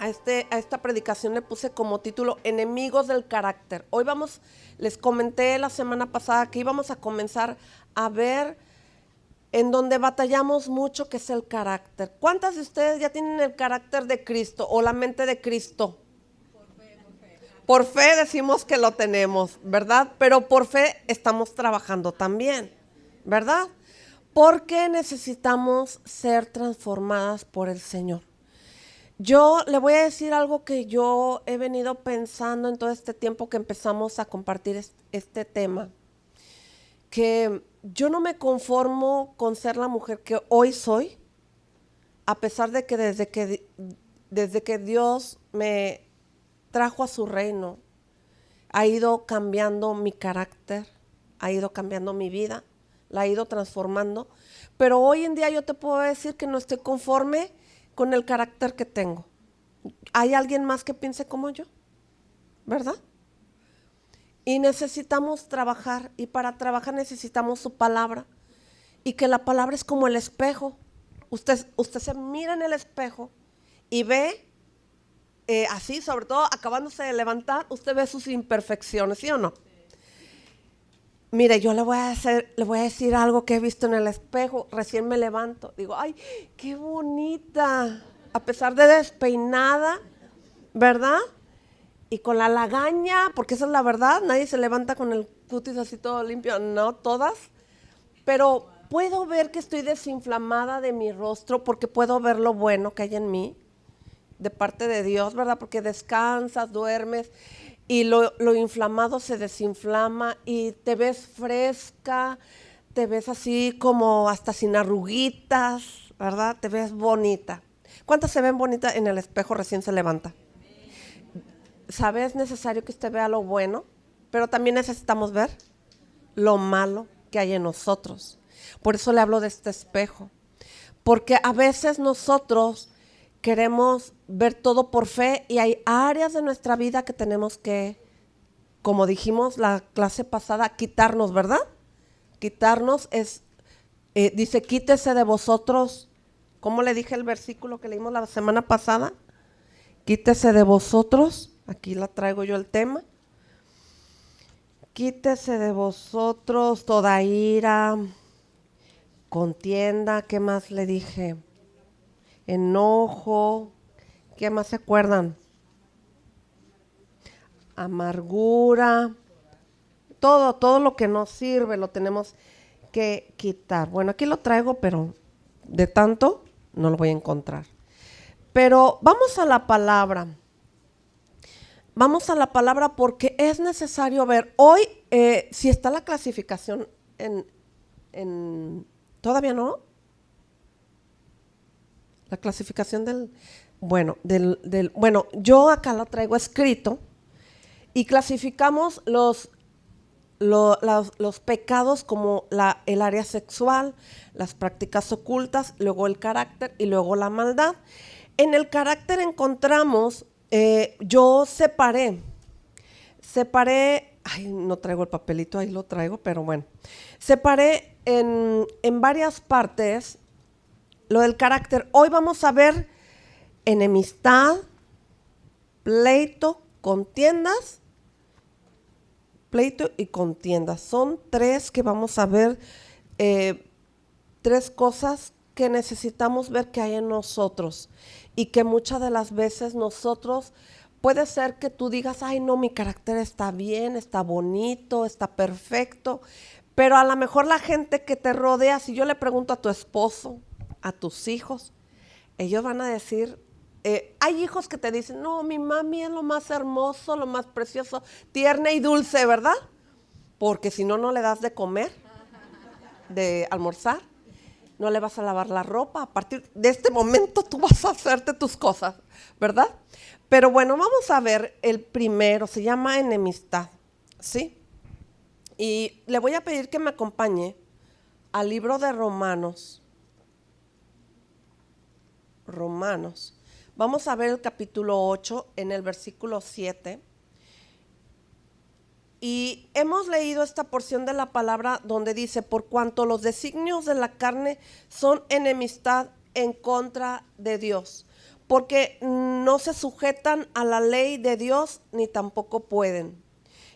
a esta predicación le puse como título Enemigos del carácter. Hoy les comenté la semana pasada que íbamos a comenzar a ver en donde batallamos mucho, que es el carácter. ¿Cuántas de ustedes ya tienen el carácter de Cristo o la mente de Cristo? Por fe decimos que lo tenemos, ¿verdad? Pero por fe estamos trabajando también, ¿verdad? Porque necesitamos ser transformadas por el Señor. Yo le voy a decir algo que yo he venido pensando en todo este tiempo que empezamos a compartir este tema, que yo no me conformo con ser la mujer que hoy soy, a pesar de que desde que Dios me trajo a su reino, ha ido cambiando mi carácter, ha ido cambiando mi vida, la ha ido transformando, pero hoy en día yo te puedo decir que no estoy conforme con el carácter que tengo. ¿Hay alguien más que piense como yo? ¿Verdad? Y necesitamos trabajar, y para trabajar necesitamos su palabra, y que la palabra es como el espejo. Usted se mira en el espejo y ve así, sobre todo acabándose de levantar, usted ve sus imperfecciones, ¿sí o no? Mire, yo le voy a decir algo que he visto en el espejo, recién me levanto, digo, ay, qué bonita, a pesar de despeinada, ¿verdad? Y con la lagaña, porque esa es la verdad, nadie se levanta con el cutis así todo limpio, no todas, pero puedo ver que estoy desinflamada de mi rostro porque puedo ver lo bueno que hay en mí, de parte de Dios, ¿verdad? Porque descansas, duermes y lo inflamado se desinflama y te ves fresca, te ves así como hasta sin arruguitas, ¿verdad? Te ves bonita. ¿Cuántas se ven bonitas en el espejo recién se levanta? ¿Sabe? Es necesario que usted vea lo bueno, pero también necesitamos ver lo malo que hay en nosotros. Por eso le hablo de este espejo, porque a veces nosotros queremos ver todo por fe y hay áreas de nuestra vida que tenemos que, como dijimos la clase pasada, quitarnos, ¿verdad? Quitarnos dice, quítese de vosotros, ¿cómo le dije el versículo que leímos la semana pasada? Quítese de vosotros, aquí la traigo yo el tema. Quítese de vosotros toda ira, contienda, ¿qué más le dije? Enojo, ¿qué más se acuerdan? Amargura, todo lo que nos sirve lo tenemos que quitar. Bueno, aquí lo traigo, pero de tanto no lo voy a encontrar. Pero vamos a la palabra. Vamos a la palabra porque es necesario ver. Hoy, si está la clasificación ¿todavía no? La clasificación bueno, yo acá la traigo escrito y clasificamos los pecados como el área sexual, las prácticas ocultas, luego el carácter y luego la maldad. En el carácter encontramos, yo separé, ay, no traigo el papelito, ahí lo traigo, pero bueno, separé en varias partes lo del carácter. Hoy vamos a ver enemistad, pleito y contiendas. Son tres que vamos a ver, tres cosas que necesitamos ver que hay en nosotros y que muchas de las veces nosotros, puede ser que tú digas, ay no, mi carácter está bien, está bonito, está perfecto, pero a lo mejor la gente que te rodea, si yo le pregunto a tu esposo, a tus hijos, ellos van a decir, hay hijos que te dicen, no, mi mami es lo más hermoso, lo más precioso, tierna y dulce, ¿verdad? Porque si no, no le das de comer, de almorzar, no le vas a lavar la ropa, a partir de este momento tú vas a hacerte tus cosas, ¿verdad? Pero bueno, vamos a ver el primero, se llama enemistad, ¿sí? Y le voy a pedir que me acompañe al libro de Romanos. Vamos a ver el capítulo 8 en el versículo 7. Y hemos leído esta porción de la palabra donde dice, por cuanto los designios de la carne son enemistad en contra de Dios, porque no se sujetan a la ley de Dios ni tampoco pueden.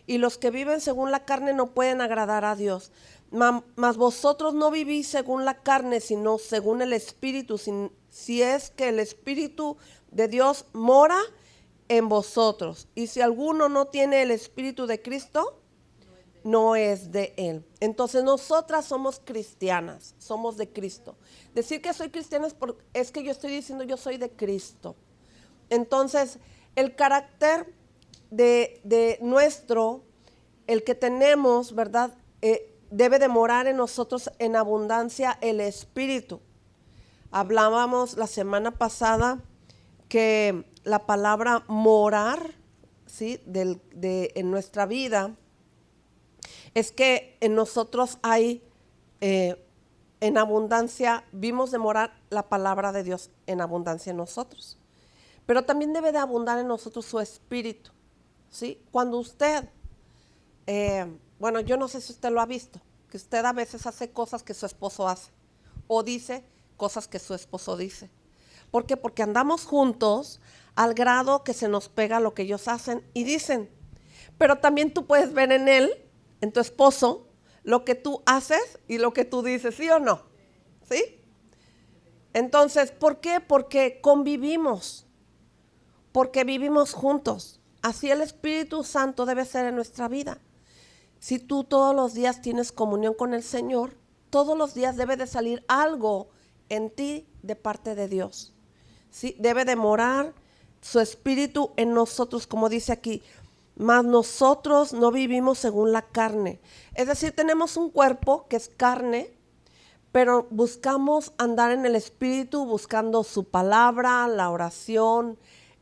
Y los que viven según la carne no pueden agradar a Dios. Mas vosotros no vivís según la carne, sino según el Espíritu, si es que el Espíritu de Dios mora en vosotros. Y si alguno no tiene el Espíritu de Cristo, no es de Él. Entonces nosotras somos cristianas, somos de Cristo. Decir que soy cristiana es que yo estoy diciendo yo soy de Cristo. Entonces el carácter de nuestro, el que tenemos, ¿verdad? Debe de morar en nosotros en abundancia el Espíritu. Hablábamos la semana pasada que la palabra morar, ¿sí? En nuestra vida, es que en nosotros hay en abundancia, vimos de morar la palabra de Dios en abundancia en nosotros. Pero también debe de abundar en nosotros su Espíritu, ¿sí? Cuando usted, bueno, yo no sé si usted lo ha visto, que usted a veces hace cosas que su esposo hace o dice cosas que su esposo dice. ¿Por qué? Porque andamos juntos al grado que se nos pega lo que ellos hacen y dicen. Pero también tú puedes ver en él, en tu esposo, lo que tú haces y lo que tú dices, ¿sí o no? ¿Sí? Entonces, ¿por qué? Porque convivimos, porque vivimos juntos. Así el Espíritu Santo debe ser en nuestra vida. Si tú todos los días tienes comunión con el Señor, todos los días debe de salir algo en ti de parte de Dios. ¿Sí? Debe de morar su Espíritu en nosotros, como dice aquí. Mas nosotros no vivimos según la carne. Es decir, tenemos un cuerpo que es carne, pero buscamos andar en el Espíritu, buscando su palabra, la oración,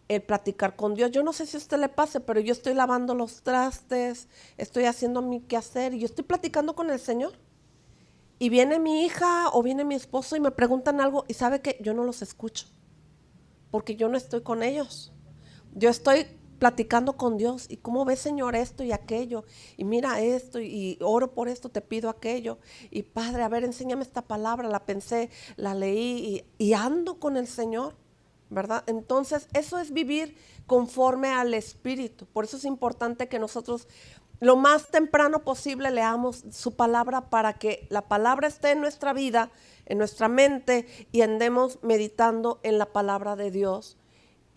el platicar con Dios. Yo no sé si a usted le pase, pero yo estoy lavando los trastes, estoy haciendo mi quehacer y yo estoy platicando con el Señor. Y viene mi hija o viene mi esposo y me preguntan algo y sabe que yo no los escucho, porque yo no estoy con ellos. Yo estoy platicando con Dios. ¿Y cómo ves, Señor, esto y aquello? Y mira esto y oro por esto, te pido aquello. Y Padre, a ver, enséñame esta palabra. La pensé, la leí y ando con el Señor, ¿verdad? Entonces, eso es vivir conforme al Espíritu. Por eso es importante que nosotros lo más temprano posible leamos su palabra para que la palabra esté en nuestra vida, en nuestra mente y andemos meditando en la palabra de Dios.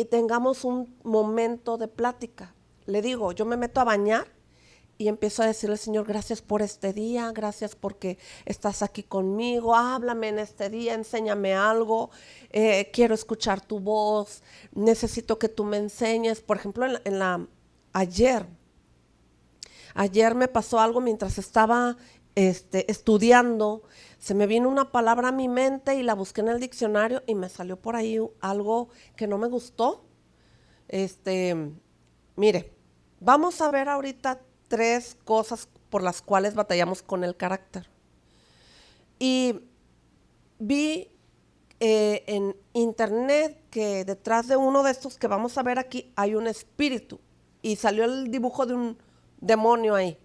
Y tengamos un momento de plática. Le digo, yo me meto a bañar y empiezo a decirle, Señor, gracias por este día, gracias porque estás aquí conmigo, háblame en este día, enséñame algo, quiero escuchar tu voz, necesito que tú me enseñes. Por ejemplo, ayer me pasó algo mientras estaba estudiando. Se me vino una palabra a mi mente y la busqué en el diccionario y me salió por ahí algo que no me gustó. Mire, vamos a ver ahorita 3 cosas por las cuales batallamos con el carácter. Y vi en internet que detrás de uno de estos que vamos a ver aquí hay un espíritu y salió el dibujo de un demonio ahí.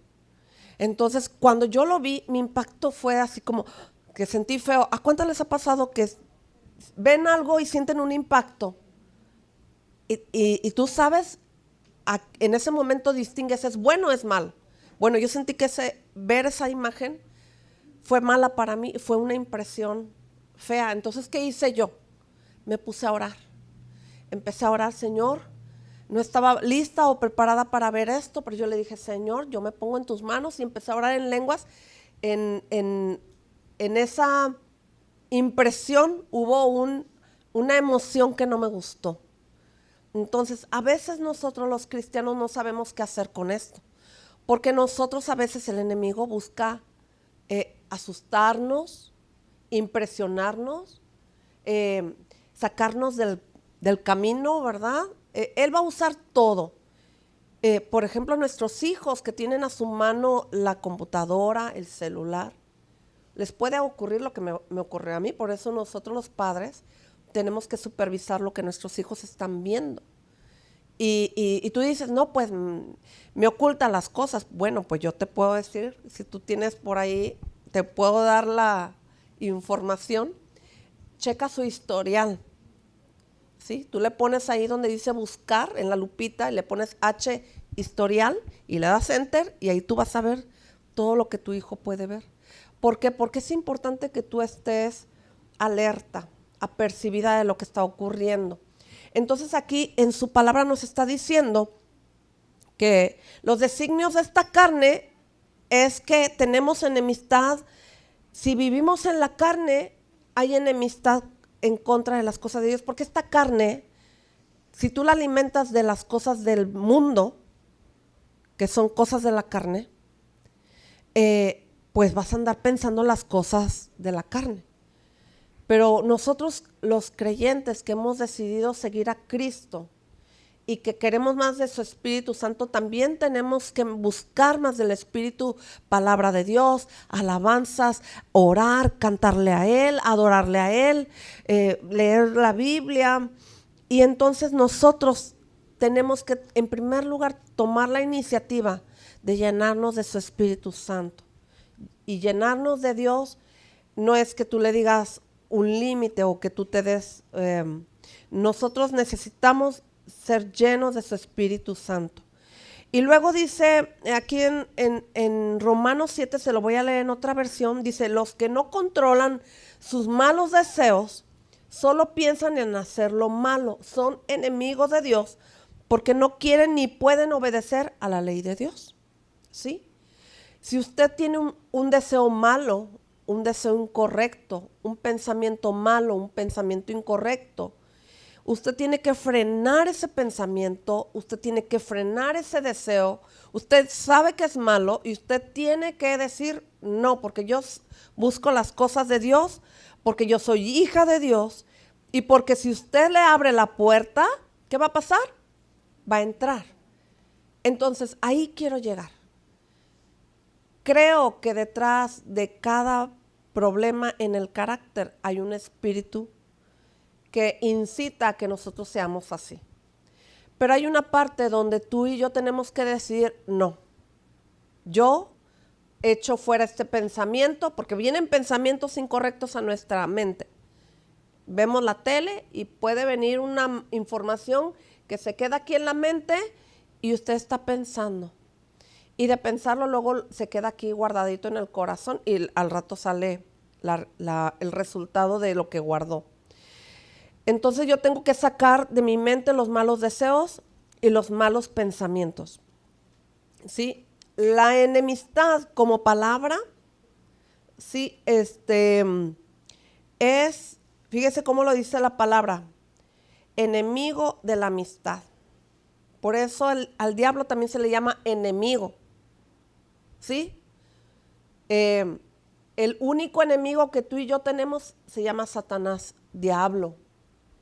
Entonces, cuando yo lo vi, mi impacto fue así como que sentí feo. ¿A cuántos les ha pasado que ven algo y sienten un impacto? Y tú sabes, en ese momento distingues, ¿es bueno o es mal? Bueno, yo sentí que ver esa imagen fue mala para mí, fue una impresión fea. Entonces, ¿qué hice yo? Me puse a orar. Empecé a orar, Señor. No estaba lista o preparada para ver esto, pero yo le dije, Señor, yo me pongo en tus manos y empecé a orar en lenguas. En esa impresión hubo una emoción que no me gustó. Entonces, a veces nosotros los cristianos no sabemos qué hacer con esto, porque nosotros a veces el enemigo busca asustarnos, impresionarnos, sacarnos del camino, ¿verdad? Él va a usar todo. Por ejemplo, nuestros hijos que tienen a su mano la computadora, el celular, les puede ocurrir lo que me ocurrió a mí. Por eso nosotros los padres tenemos que supervisar lo que nuestros hijos están viendo. Y tú dices, no, pues me oculta las cosas. Bueno, pues yo te puedo decir, si tú tienes por ahí, te puedo dar la información. Checa su historial. ¿sí? Tú le pones ahí donde dice buscar, en la lupita, y le pones H historial y le das enter y ahí tú vas a ver todo lo que tu hijo puede ver. ¿Por qué? Porque es importante que tú estés alerta, apercibida de lo que está ocurriendo. Entonces aquí en su palabra nos está diciendo que los designios de esta carne es que tenemos enemistad. Si vivimos en la carne, hay enemistad en contra de las cosas de Dios, porque esta carne, si tú la alimentas de las cosas del mundo, que son cosas de la carne, pues vas a andar pensando las cosas de la carne. Pero nosotros los creyentes que hemos decidido seguir a Cristo y que queremos más de su Espíritu Santo, también tenemos que buscar más del Espíritu, palabra de Dios, alabanzas, orar, cantarle a Él, adorarle a Él, leer la Biblia. Y entonces nosotros tenemos que, en primer lugar, tomar la iniciativa de llenarnos de su Espíritu Santo. Y llenarnos de Dios no es que tú le digas un límite o que tú te des. Nosotros necesitamos ser llenos de su Espíritu Santo. Y luego dice aquí en Romanos 7, se lo voy a leer en otra versión, dice: los que no controlan sus malos deseos solo piensan en hacer lo malo, son enemigos de Dios porque no quieren ni pueden obedecer a la ley de Dios. ¿Sí? Si usted tiene un deseo malo, un deseo incorrecto, un pensamiento malo, un pensamiento incorrecto, usted tiene que frenar ese pensamiento, usted tiene que frenar ese deseo. Usted sabe que es malo y usted tiene que decir no, porque yo busco las cosas de Dios, porque yo soy hija de Dios y porque si usted le abre la puerta, ¿qué va a pasar? Va a entrar. Entonces, ahí quiero llegar. Creo que detrás de cada problema en el carácter hay un espíritu que incita a que nosotros seamos así. Pero hay una parte donde tú y yo tenemos que decir no. Yo echo fuera este pensamiento, porque vienen pensamientos incorrectos a nuestra mente. Vemos la tele y puede venir una información que se queda aquí en la mente y usted está pensando. Y de pensarlo luego se queda aquí guardadito en el corazón y al rato sale el resultado de lo que guardó. Entonces yo tengo que sacar de mi mente los malos deseos y los malos pensamientos. ¿Sí? La enemistad como palabra, sí, es, fíjese cómo lo dice la palabra, enemigo de la amistad. Por eso al diablo también se le llama enemigo. ¿Sí? El único enemigo que tú y yo tenemos se llama Satanás, diablo.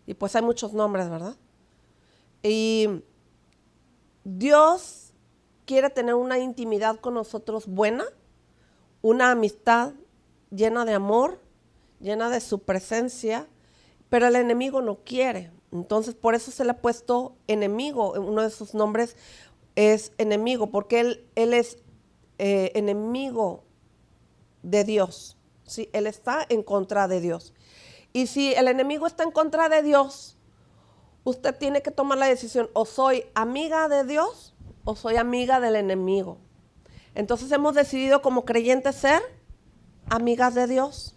Y pues hay muchos nombres, ¿verdad? Y Dios quiere tener una intimidad con nosotros buena, una amistad llena de amor, llena de su presencia, pero el enemigo no quiere. Entonces por eso se le ha puesto enemigo. Uno de sus nombres es enemigo, porque él es enemigo de Dios. ¿Sí? Él está en contra de Dios. Y si el enemigo está en contra de Dios, usted tiene que tomar la decisión: o soy amiga de Dios o soy amiga del enemigo. Entonces hemos decidido como creyentes ser amigas de Dios,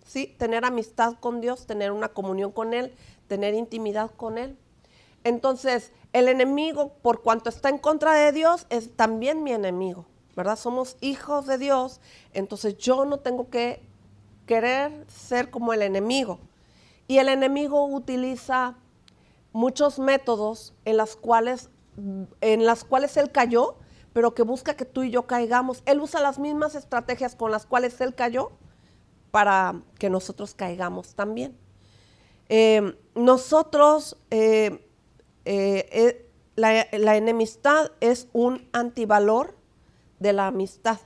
¿sí? Tener amistad con Dios, tener una comunión con Él, tener intimidad con Él. Entonces el enemigo, por cuanto está en contra de Dios, es también mi enemigo, ¿verdad? Somos hijos de Dios, entonces yo no tengo que querer ser como el enemigo. Y el enemigo utiliza muchos métodos en las cuales él cayó, pero que busca que tú y yo caigamos. Él usa las mismas estrategias con las cuales él cayó para que nosotros caigamos también. La enemistad es un antivalor de la amistad.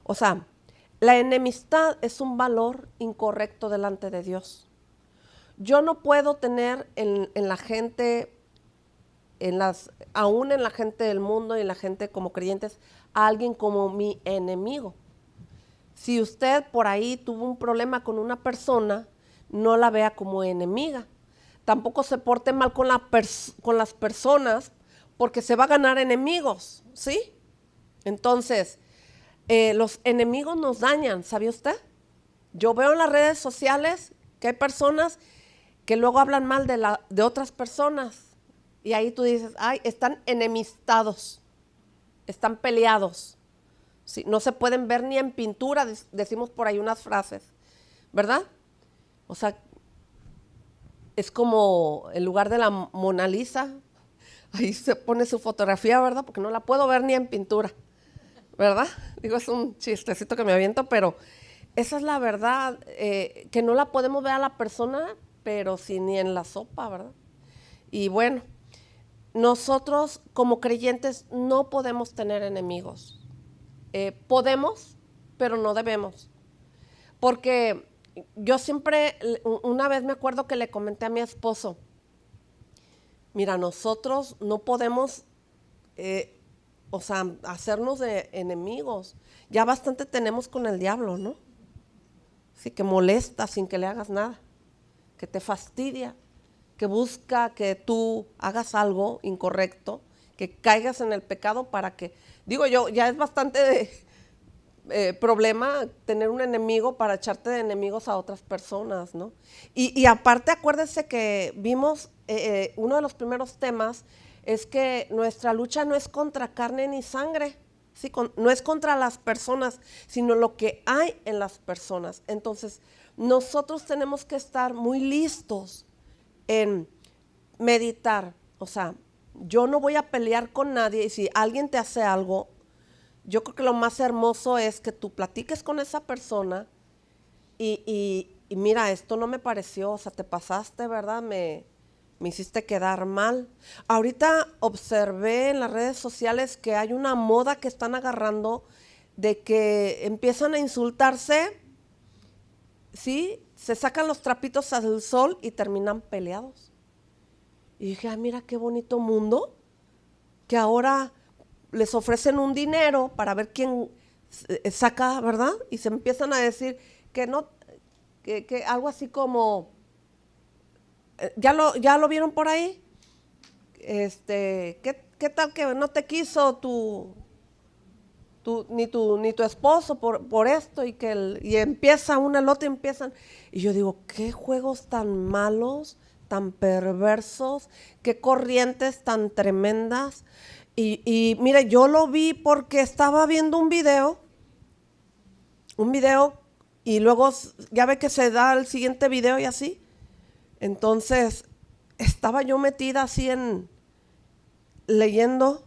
O sea, la enemistad es un valor incorrecto delante de Dios. Yo no puedo tener en la gente, aún en la gente del mundo y en la gente como creyentes, a alguien como mi enemigo. Si usted por ahí tuvo un problema con una persona, no la vea como enemiga. tampoco se porte mal con las personas, porque se va a ganar enemigos, ¿sí? Entonces, los enemigos nos dañan, ¿sabía usted? Yo veo en las redes sociales que hay personas que luego hablan mal de otras personas, y ahí tú dices, ay, están enemistados, están peleados, ¿sí? No se pueden ver ni en pintura, decimos por ahí unas frases, ¿verdad? O sea, es como en lugar de la Mona Lisa, ahí se pone su fotografía, ¿verdad? Porque no la puedo ver ni en pintura, ¿verdad? Digo, es un chistecito que me aviento, pero esa es la verdad, que no la podemos ver a la persona, pero sí ni en la sopa, ¿verdad? Y bueno, nosotros como creyentes no podemos tener enemigos. Podemos, pero no debemos. Porque yo siempre, una vez me acuerdo que le comenté a mi esposo, mira, nosotros no podemos, hacernos de enemigos. Ya bastante tenemos con el diablo, ¿no? Sí, que molesta sin que le hagas nada, que te fastidia, que busca que tú hagas algo incorrecto, que caigas en el pecado para que, digo yo, ya es bastante problema tener un enemigo para echarte de enemigos a otras personas, ¿no? Y aparte acuérdese que vimos, uno de los primeros temas es que nuestra lucha no es contra carne ni sangre, ¿sí? No es contra las personas, sino lo que hay en las personas. Entonces, nosotros tenemos que estar muy listos en meditar. O sea, yo no voy a pelear con nadie, y si alguien te hace algo, yo creo que lo más hermoso es que tú platiques con esa persona y mira, esto no me pareció, o sea, te pasaste, ¿verdad? Me hiciste quedar mal. Ahorita observé en las redes sociales que hay una moda que están agarrando de que empiezan a insultarse, ¿sí? Se sacan los trapitos al sol y terminan peleados. Y dije, mira qué bonito mundo, que ahora les ofrecen un dinero para ver quién saca, ¿verdad? Y se empiezan a decir que no, que algo así como, ¿ya lo vieron por ahí? ¿Qué tal que no te quiso ni tu esposo por esto? Y empieza un elote, empiezan. Y yo digo, qué juegos tan malos, tan perversos, qué corrientes tan tremendas. Y mire, yo lo vi porque estaba viendo un video, y luego ya ve que se da el siguiente video y así. Entonces, estaba yo metida así leyendo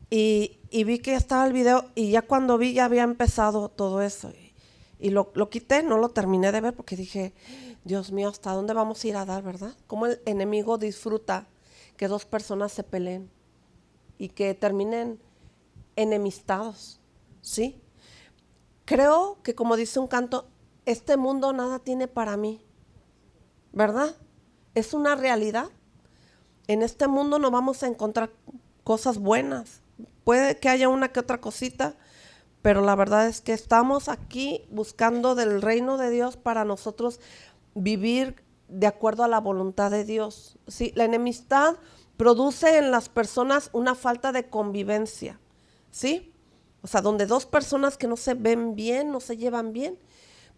y vi que estaba el video, y ya cuando vi ya había empezado todo eso. Y lo quité, no lo terminé de ver porque dije, Dios mío, ¿hasta dónde vamos a ir a dar, verdad? ¿Cómo el enemigo disfruta que dos personas se peleen y que terminen enemistados? ¿Sí? Creo que, como dice un canto, este mundo nada tiene para mí, ¿verdad? Es una realidad. En este mundo no vamos a encontrar cosas buenas. Puede que haya una que otra cosita, pero la verdad es que estamos aquí buscando del reino de Dios para nosotros vivir de acuerdo a la voluntad de Dios. Sí, la enemistad produce en las personas una falta de convivencia, ¿sí? O sea, donde dos personas que no se ven bien, no se llevan bien,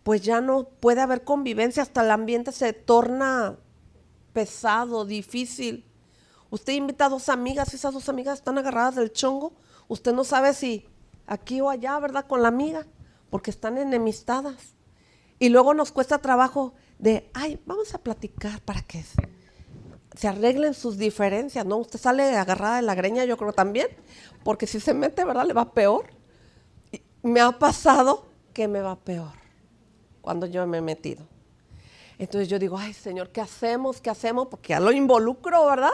pues ya no puede haber convivencia, hasta el ambiente se torna pesado, difícil. Usted invita a dos amigas, y esas dos amigas están agarradas del chongo, usted no sabe si aquí o allá, ¿verdad? Con la amiga, porque están enemistadas. Y luego nos cuesta trabajo vamos a platicar para que se arreglen sus diferencias, ¿no? Usted sale agarrada de la greña, yo creo también, porque si se mete, ¿verdad? Le va peor. Y me ha pasado que me va peor cuando yo me he metido. Entonces yo digo, ay Señor, ¿qué hacemos? ¿Qué hacemos? Porque ya lo involucro, ¿verdad?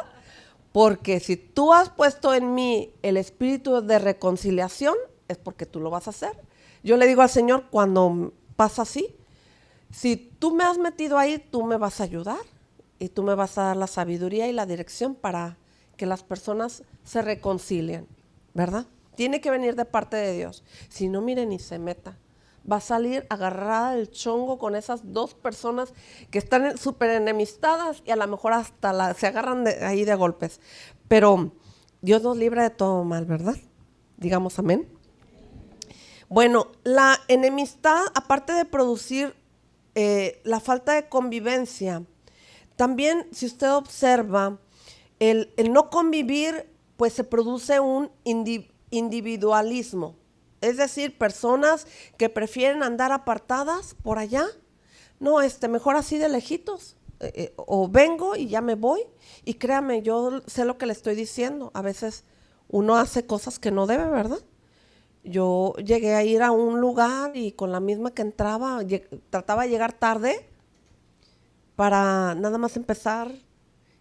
Porque si tú has puesto en mí el espíritu de reconciliación, es porque tú lo vas a hacer. Yo le digo al Señor, cuando pasa así, si tú me has metido ahí, tú me vas a ayudar y tú me vas a dar la sabiduría y la dirección para que las personas se reconcilien, ¿verdad? Tiene que venir de parte de Dios. Si no, mire, ni se meta, va a salir agarrada del chongo con esas dos personas que están súper enemistadas y a lo mejor hasta se agarran ahí de golpes. Pero Dios nos libra de todo mal, ¿verdad? Digamos amén. Bueno, la enemistad, aparte de producir la falta de convivencia, también si usted observa, el no convivir, pues se produce un individualismo. Es decir, personas que prefieren andar apartadas por allá. No, mejor así de lejitos. O vengo y ya me voy. Y créame, yo sé lo que le estoy diciendo. A veces uno hace cosas que no debe, ¿verdad? Yo llegué a ir a un lugar y con la misma que entraba, trataba de llegar tarde para nada más empezar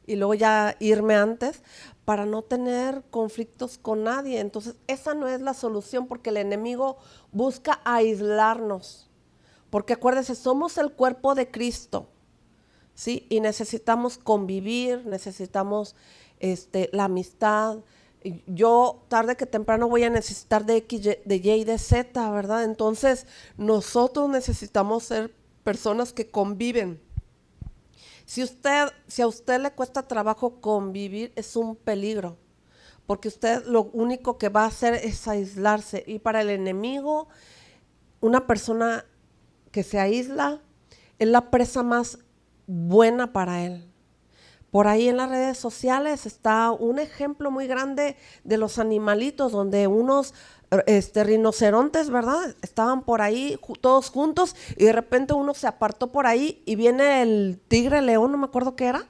y luego ya irme antes para no tener conflictos con nadie. Entonces, esa no es la solución porque el enemigo busca aislarnos. Porque acuérdense, somos el cuerpo de Cristo, ¿sí? Y necesitamos convivir, necesitamos la amistad. Yo tarde que temprano voy a necesitar de X, de Y y de Z, ¿verdad? Entonces, nosotros necesitamos ser personas que conviven. Si a usted le cuesta trabajo convivir, es un peligro, porque usted lo único que va a hacer es aislarse. Y para el enemigo, una persona que se aísla es la presa más buena para él. Por ahí en las redes sociales está un ejemplo muy grande de los animalitos, donde unos rinocerontes, ¿verdad? Estaban por ahí todos juntos y de repente uno se apartó por ahí y viene el tigre león, no me acuerdo qué era,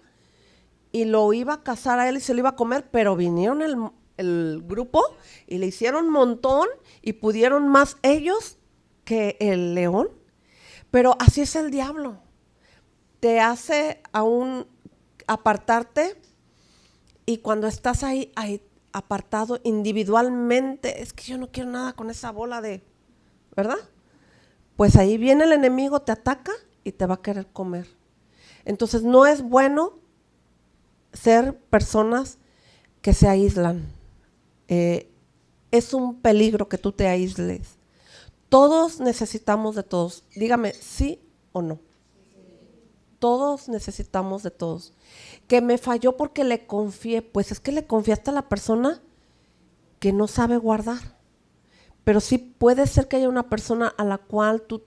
y lo iba a cazar a él y se lo iba a comer, pero vinieron el grupo y le hicieron un montón y pudieron más ellos que el león. Pero así es el diablo. Te hace aún apartarte y cuando estás ahí apartado individualmente, es que yo no quiero nada con esa bola de, ¿verdad? Pues ahí viene el enemigo, te ataca y te va a querer comer. Entonces no es bueno ser personas que se aíslan. Es un peligro que tú te aísles. Todos necesitamos de todos. Dígame, ¿sí o no? Todos necesitamos de todos. Que me falló porque le confié, pues es que le confiaste a la persona que no sabe guardar. Pero sí puede ser que haya una persona a la cual tú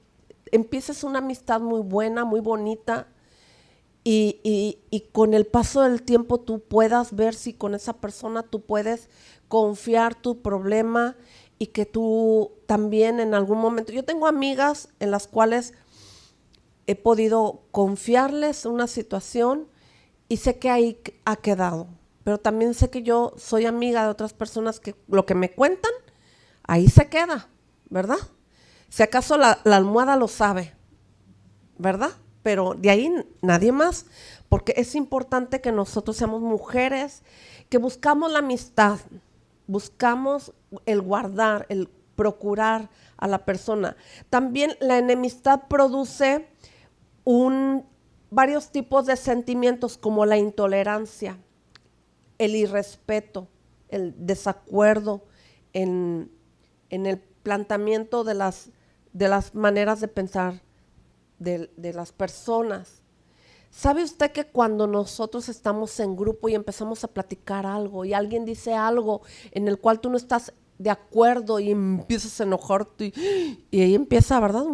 empieces una amistad muy buena, muy bonita, y con el paso del tiempo tú puedas ver si con esa persona tú puedes confiar tu problema y que tú también en algún momento, yo tengo amigas en las cuales he podido confiarles una situación y sé que ahí ha quedado, pero también sé que yo soy amiga de otras personas que lo que me cuentan, ahí se queda, ¿verdad? Si acaso la almohada lo sabe, ¿verdad? Pero de ahí nadie más, porque es importante que nosotros seamos mujeres, que buscamos la amistad, buscamos el guardar, el procurar a la persona. También la enemistad produce varios tipos de sentimientos como la intolerancia, el irrespeto, el desacuerdo en el planteamiento de las maneras de pensar de las personas. ¿Sabe usted que cuando nosotros estamos en grupo y empezamos a platicar algo y alguien dice algo en el cual tú no estás de acuerdo y empiezas a enojarte y ahí empieza, ¿verdad?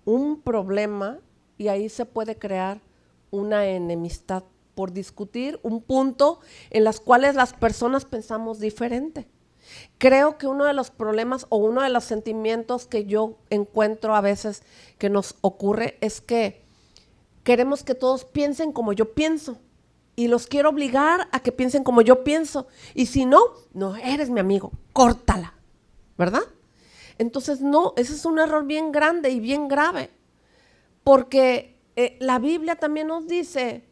Un problema y ahí se puede crear una enemistad por discutir un punto en las cuales las personas pensamos diferente. Creo que uno de los problemas o uno de los sentimientos que yo encuentro a veces que nos ocurre es que queremos que todos piensen como yo pienso y los quiero obligar a que piensen como yo pienso y si no, no eres mi amigo, córtala, ¿verdad? Entonces no, ese es un error bien grande y bien grave porque la Biblia también nos dice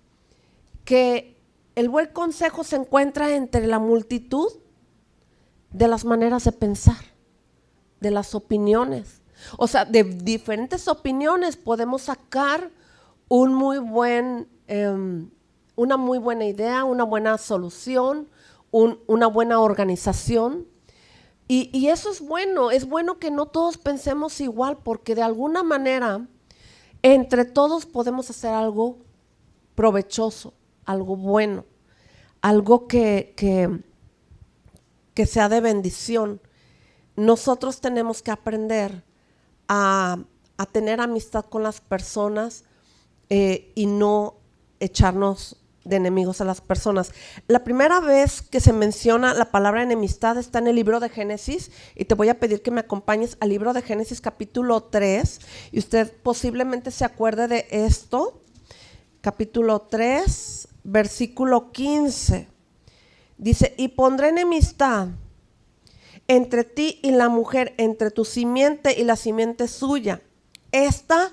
que el buen consejo se encuentra entre la multitud de las maneras de pensar, de las opiniones. O sea, de diferentes opiniones podemos sacar una muy buena idea, una buena solución, una buena organización. Y eso es bueno que no todos pensemos igual, porque de alguna manera entre todos podemos hacer algo provechoso, algo bueno, algo que sea de bendición. Nosotros tenemos que aprender a tener amistad con las personas y no echarnos de enemigos a las personas. La primera vez que se menciona la palabra enemistad está en el libro de Génesis, y te voy a pedir que me acompañes al libro de Génesis capítulo 3, y usted posiblemente se acuerde de esto. Capítulo 3, versículo 15. Dice: y pondré enemistad entre ti y la mujer, entre tu simiente y la simiente suya. Esta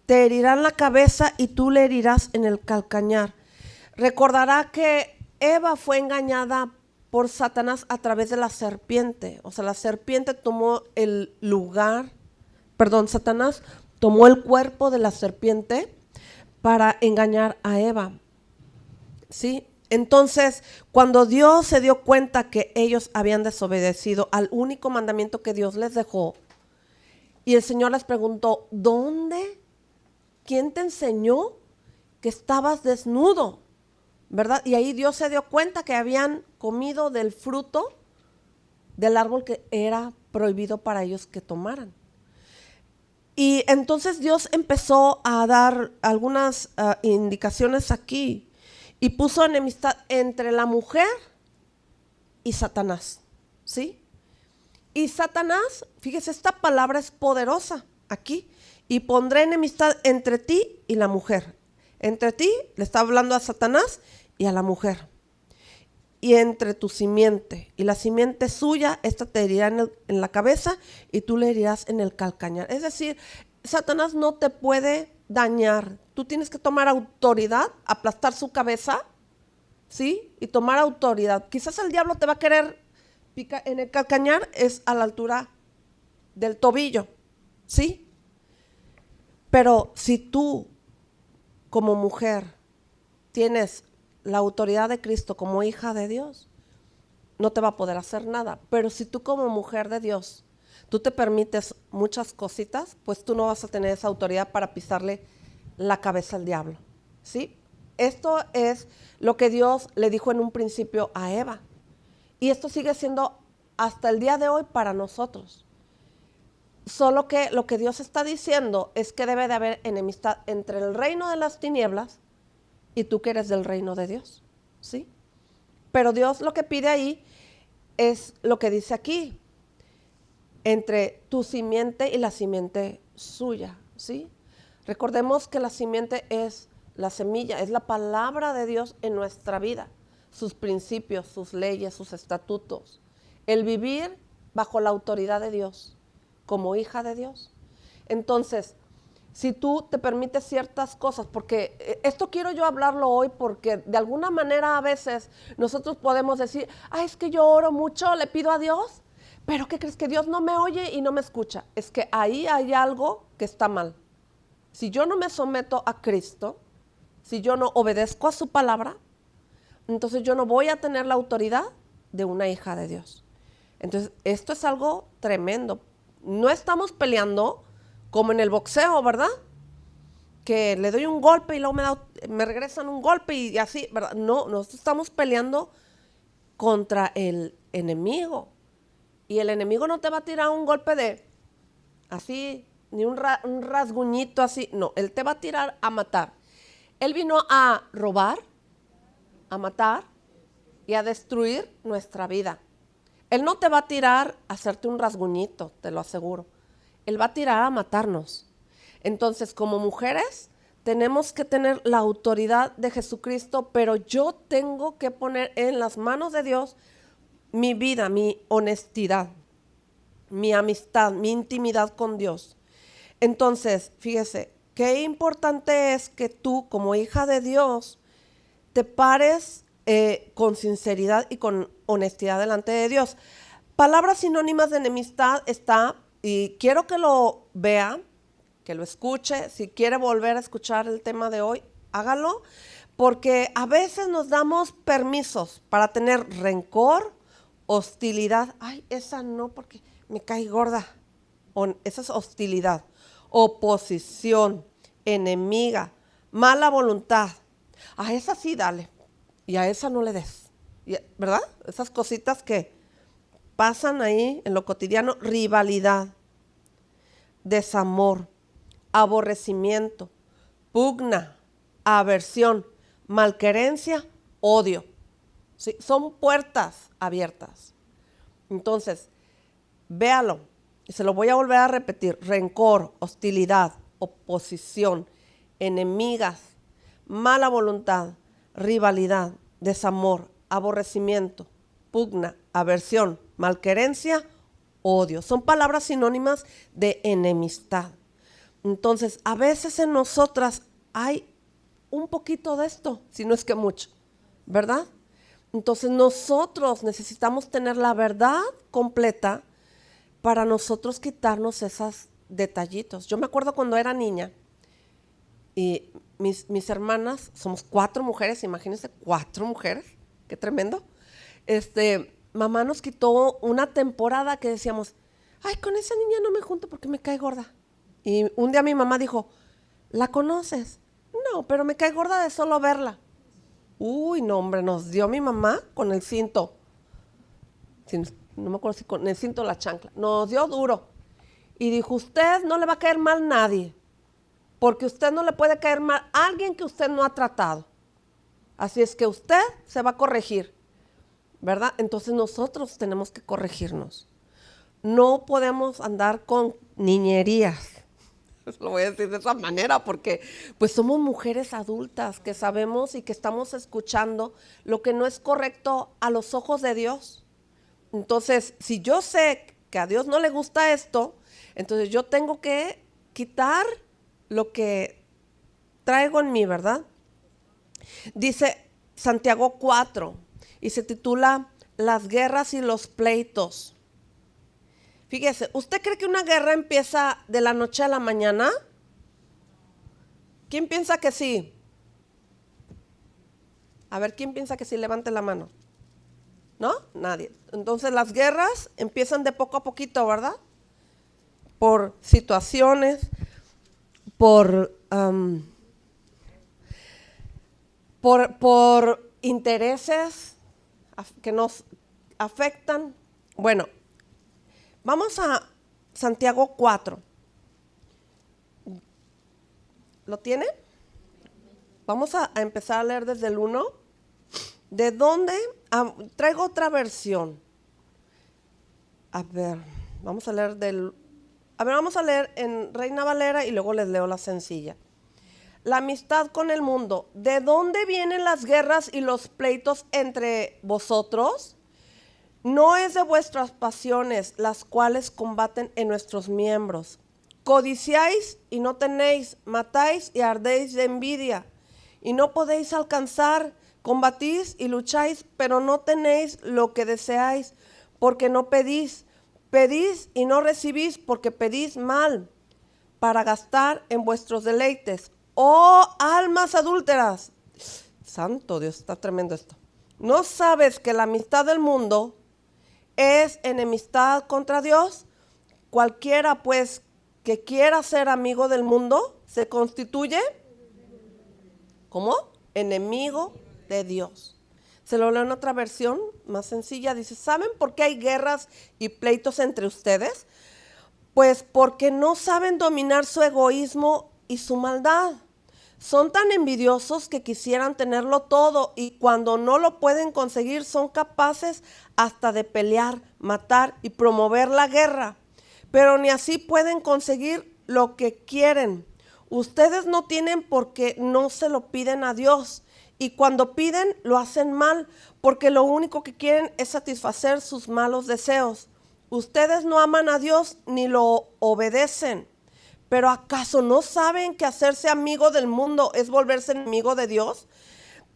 te herirá en la cabeza y tú le herirás en el calcañar. Recordará que Eva fue engañada por Satanás a través de la serpiente. O sea, la serpiente tomó el lugar, Satanás tomó el cuerpo de la serpiente para engañar a Eva. ¿Sí? Entonces, cuando Dios se dio cuenta que ellos habían desobedecido al único mandamiento que Dios les dejó, y el Señor les preguntó: ¿dónde? ¿Quién te enseñó que estabas desnudo? ¿Verdad? Y ahí Dios se dio cuenta que habían comido del fruto del árbol que era prohibido para ellos que tomaran. Y entonces Dios empezó a dar algunas indicaciones aquí, y puso enemistad entre la mujer y Satanás, ¿sí? Y Satanás, fíjese, esta palabra es poderosa aquí. Y pondré enemistad entre ti y la mujer. Entre ti, le está hablando a Satanás, y a la mujer. Y entre tu simiente y la simiente suya, esta te herirá en la cabeza y tú le herirás en el calcañar. Es decir, Satanás no te puede dañar. Tú tienes que tomar autoridad, aplastar su cabeza, ¿sí? Y tomar autoridad. Quizás el diablo te va a querer picar en el calcañar, es a la altura del tobillo, ¿sí? Pero si tú, como mujer, tienes la autoridad de Cristo como hija de Dios, no te va a poder hacer nada. Pero si tú, como mujer de Dios, tú te permites muchas cositas, pues tú no vas a tener esa autoridad para pisarle la cabeza al diablo, ¿sí? Esto es lo que Dios le dijo en un principio a Eva, y esto sigue siendo hasta el día de hoy para nosotros. Solo que lo que Dios está diciendo es que debe de haber enemistad entre el reino de las tinieblas y tú que eres del reino de Dios, ¿sí? Pero Dios lo que pide ahí es lo que dice aquí: entre tu simiente y la simiente suya, ¿sí? Recordemos que la simiente es la semilla, es la palabra de Dios en nuestra vida, sus principios, sus leyes, sus estatutos, el vivir bajo la autoridad de Dios, como hija de Dios. Entonces, si tú te permites ciertas cosas, porque esto quiero yo hablarlo hoy, porque de alguna manera a veces nosotros podemos decir: ay, es que yo oro mucho, le pido a Dios, pero ¿qué crees? Que Dios no me oye y no me escucha. Es que ahí hay algo que está mal. Si yo no me someto a Cristo, si yo no obedezco a su palabra, entonces yo no voy a tener la autoridad de una hija de Dios. Entonces, esto es algo tremendo. No estamos peleando como en el boxeo, ¿verdad? Que le doy un golpe y luego me regresan un golpe y así, ¿verdad? No, nosotros estamos peleando contra el enemigo. Y el enemigo no te va a tirar un golpe de así, ni un rasguñito así. No, él te va a tirar a matar. Él vino a robar, a matar y a destruir nuestra vida. Él no te va a tirar a hacerte un rasguñito, te lo aseguro. Él va a tirar a matarnos. Entonces, como mujeres, tenemos que tener la autoridad de Jesucristo, pero yo tengo que poner en las manos de Dios mi vida, mi honestidad, mi amistad, mi intimidad con Dios. Entonces, fíjese, qué importante es que tú, como hija de Dios, te pares con sinceridad y con honestidad delante de Dios. Palabras sinónimas de enemistad está, y quiero que lo vea, que lo escuche. Si quiere volver a escuchar el tema de hoy, hágalo, porque a veces nos damos permisos para tener rencor, hostilidad. Ay, esa no porque me cae gorda. Esa es hostilidad. Oposición, enemiga, mala voluntad. A esa sí dale y a esa no le des. ¿Verdad? Esas cositas que pasan ahí en lo cotidiano. Rivalidad, desamor, aborrecimiento, pugna, aversión, malquerencia, odio. ¿Sí? Son puertas abiertas. Entonces, véalo. Y se lo voy a volver a repetir. Rencor, hostilidad, oposición, enemigas, mala voluntad, rivalidad, desamor, aborrecimiento, pugna, aversión, malquerencia, odio. Son palabras sinónimas de enemistad. Entonces, a veces en nosotras hay un poquito de esto, si no es que mucho, ¿verdad? Entonces nosotros necesitamos tener la verdad completa para nosotros quitarnos esos detallitos. Yo me acuerdo cuando era niña y mis hermanas, somos 4 mujeres, imagínense, 4 mujeres, qué tremendo. Mamá nos quitó una temporada que decíamos, ay, con esa niña no me junto porque me cae gorda. Y un día mi mamá dijo, ¿la conoces? No, pero me cae gorda de solo verla. Uy, no, hombre, nos dio mi mamá con el cinto. No me acuerdo si con el cinto o la chancla. Nos dio duro. Y dijo, usted no le va a caer mal a nadie. Porque usted no le puede caer mal a alguien que usted no ha tratado. Así es que usted se va a corregir. ¿Verdad? Entonces nosotros tenemos que corregirnos. No podemos andar con niñerías. Lo voy a decir de esa manera porque pues somos mujeres adultas que sabemos y que estamos escuchando lo que no es correcto a los ojos de Dios. Entonces, si yo sé que a Dios no le gusta esto, entonces yo tengo que quitar lo que traigo en mí, ¿verdad? Dice Santiago 4 y se titula Las guerras y los pleitos. Fíjese, ¿usted cree que una guerra empieza de la noche a la mañana? ¿Quién piensa que sí? A ver, ¿quién piensa que sí? Levante la mano. ¿No? Nadie. Entonces las guerras empiezan de poco a poquito, ¿verdad? Por situaciones, por intereses que nos afectan. Bueno, vamos a Santiago 4. ¿Lo tiene? Vamos a empezar a leer desde el 1. ¿De dónde? Traigo otra versión. A ver, vamos a leer en Reina Valera y luego les leo la sencilla. La amistad con el mundo. ¿De dónde vienen las guerras y los pleitos entre vosotros? No es de vuestras pasiones las cuales combaten en nuestros miembros. Codiciáis y no tenéis, matáis y ardéis de envidia y no podéis alcanzar, combatís y lucháis, pero no tenéis lo que deseáis, porque no pedís. Pedís y no recibís, porque pedís mal, para gastar en vuestros deleites. ¡Oh, almas adúlteras! Santo Dios, está tremendo esto. ¿No sabes que la amistad del mundo es enemistad contra Dios? Cualquiera, pues, que quiera ser amigo del mundo, se constituye, ¿cómo? Enemigo de Dios. Se lo leo en otra versión más sencilla. Dice, ¿saben por qué hay guerras y pleitos entre ustedes? Pues porque no saben dominar su egoísmo y su maldad. Son tan envidiosos que quisieran tenerlo todo y cuando no lo pueden conseguir son capaces hasta de pelear, matar y promover la guerra. Pero ni así pueden conseguir lo que quieren. Ustedes no tienen porque no se lo piden a Dios. Y cuando piden, lo hacen mal, porque lo único que quieren es satisfacer sus malos deseos. Ustedes no aman a Dios ni lo obedecen. ¿Pero acaso no saben que hacerse amigo del mundo es volverse enemigo de Dios?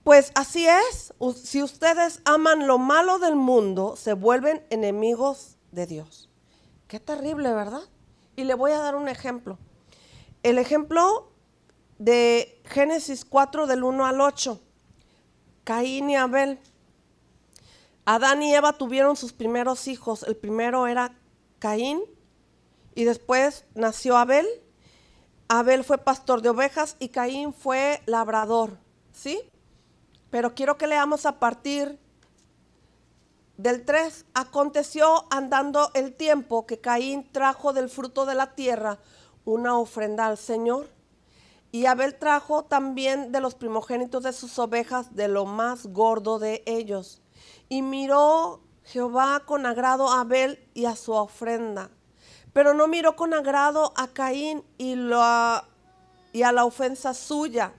Pues así es. Si ustedes aman lo malo del mundo, se vuelven enemigos de Dios. Qué terrible, ¿verdad? Y le voy a dar un ejemplo. El ejemplo de Génesis 4 del 1 al 8. Caín y Abel. Adán y Eva tuvieron sus primeros hijos. El primero era Caín y después nació Abel. Abel fue pastor de ovejas y Caín fue labrador, ¿sí? Pero quiero que leamos a partir del 3. Aconteció andando el tiempo que Caín trajo del fruto de la tierra una ofrenda al Señor. Y Abel trajo también de los primogénitos de sus ovejas, de lo más gordo de ellos. Y miró Jehová con agrado a Abel y a su ofrenda, pero no miró con agrado a Caín y a la ofensa suya.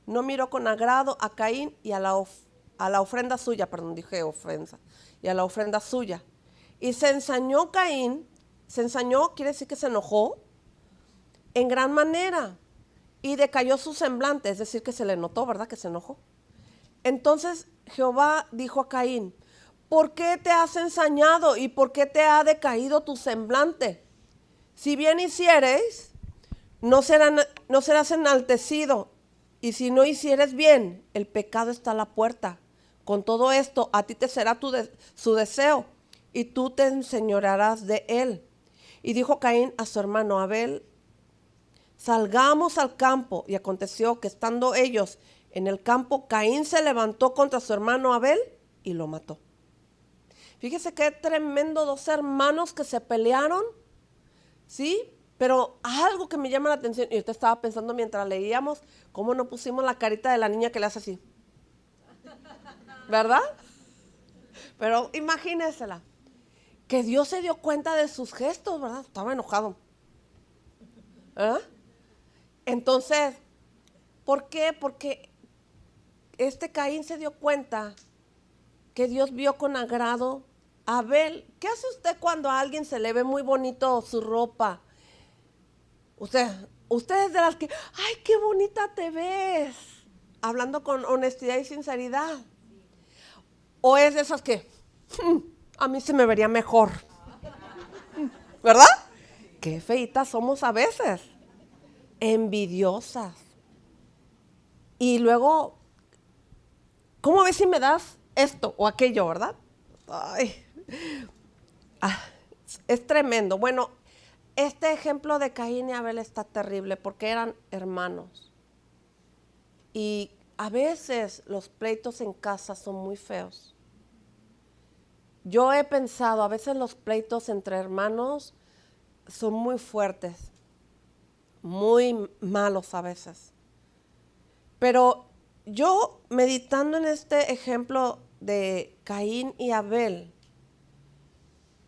No miró con agrado a Caín y a la ofrenda suya, perdón, dije ofensa, y a la ofrenda suya. Y se ensañó Caín, se ensañó quiere decir que se enojó en gran manera y decayó su semblante, es decir que se le notó, ¿verdad? Que se enojó. Entonces Jehová dijo a Caín: ¿por qué te has ensañado y por qué te ha decaído tu semblante? Si bien hicieres, no serás enaltecido, y si no hicieres bien, el pecado está a la puerta. Con todo esto, a ti te será su deseo, y tú te enseñorearás de él. Y dijo Caín a su hermano Abel: salgamos al campo. Y aconteció que estando ellos en el campo, Caín se levantó contra su hermano Abel y lo mató. Fíjese qué tremendo, dos hermanos que se pelearon, ¿sí? Pero algo que me llama la atención, y usted estaba pensando mientras leíamos, cómo no pusimos la carita de la niña que le hace así, ¿verdad? Pero imagínensela, que Dios se dio cuenta de sus gestos, ¿verdad? Estaba enojado, ¿verdad? Entonces, ¿por qué? Porque este Caín se dio cuenta que Dios vio con agrado a Abel. ¿Qué hace usted cuando a alguien se le ve muy bonito su ropa? Usted es de las que, ¡ay, qué bonita te ves! Hablando con honestidad y sinceridad. O es de esas que, a mí se me vería mejor. ¿Verdad? Qué feitas somos a veces. Envidiosas. Y luego, ¿cómo ves si me das esto o aquello, verdad? Ay, es tremendo. Bueno, este ejemplo de Caín y Abel está terrible porque eran hermanos. Y a veces los pleitos en casa son muy feos. Yo he pensado, a veces los pleitos entre hermanos son muy fuertes, muy malos a veces. Pero yo, meditando en este ejemplo de Caín y Abel,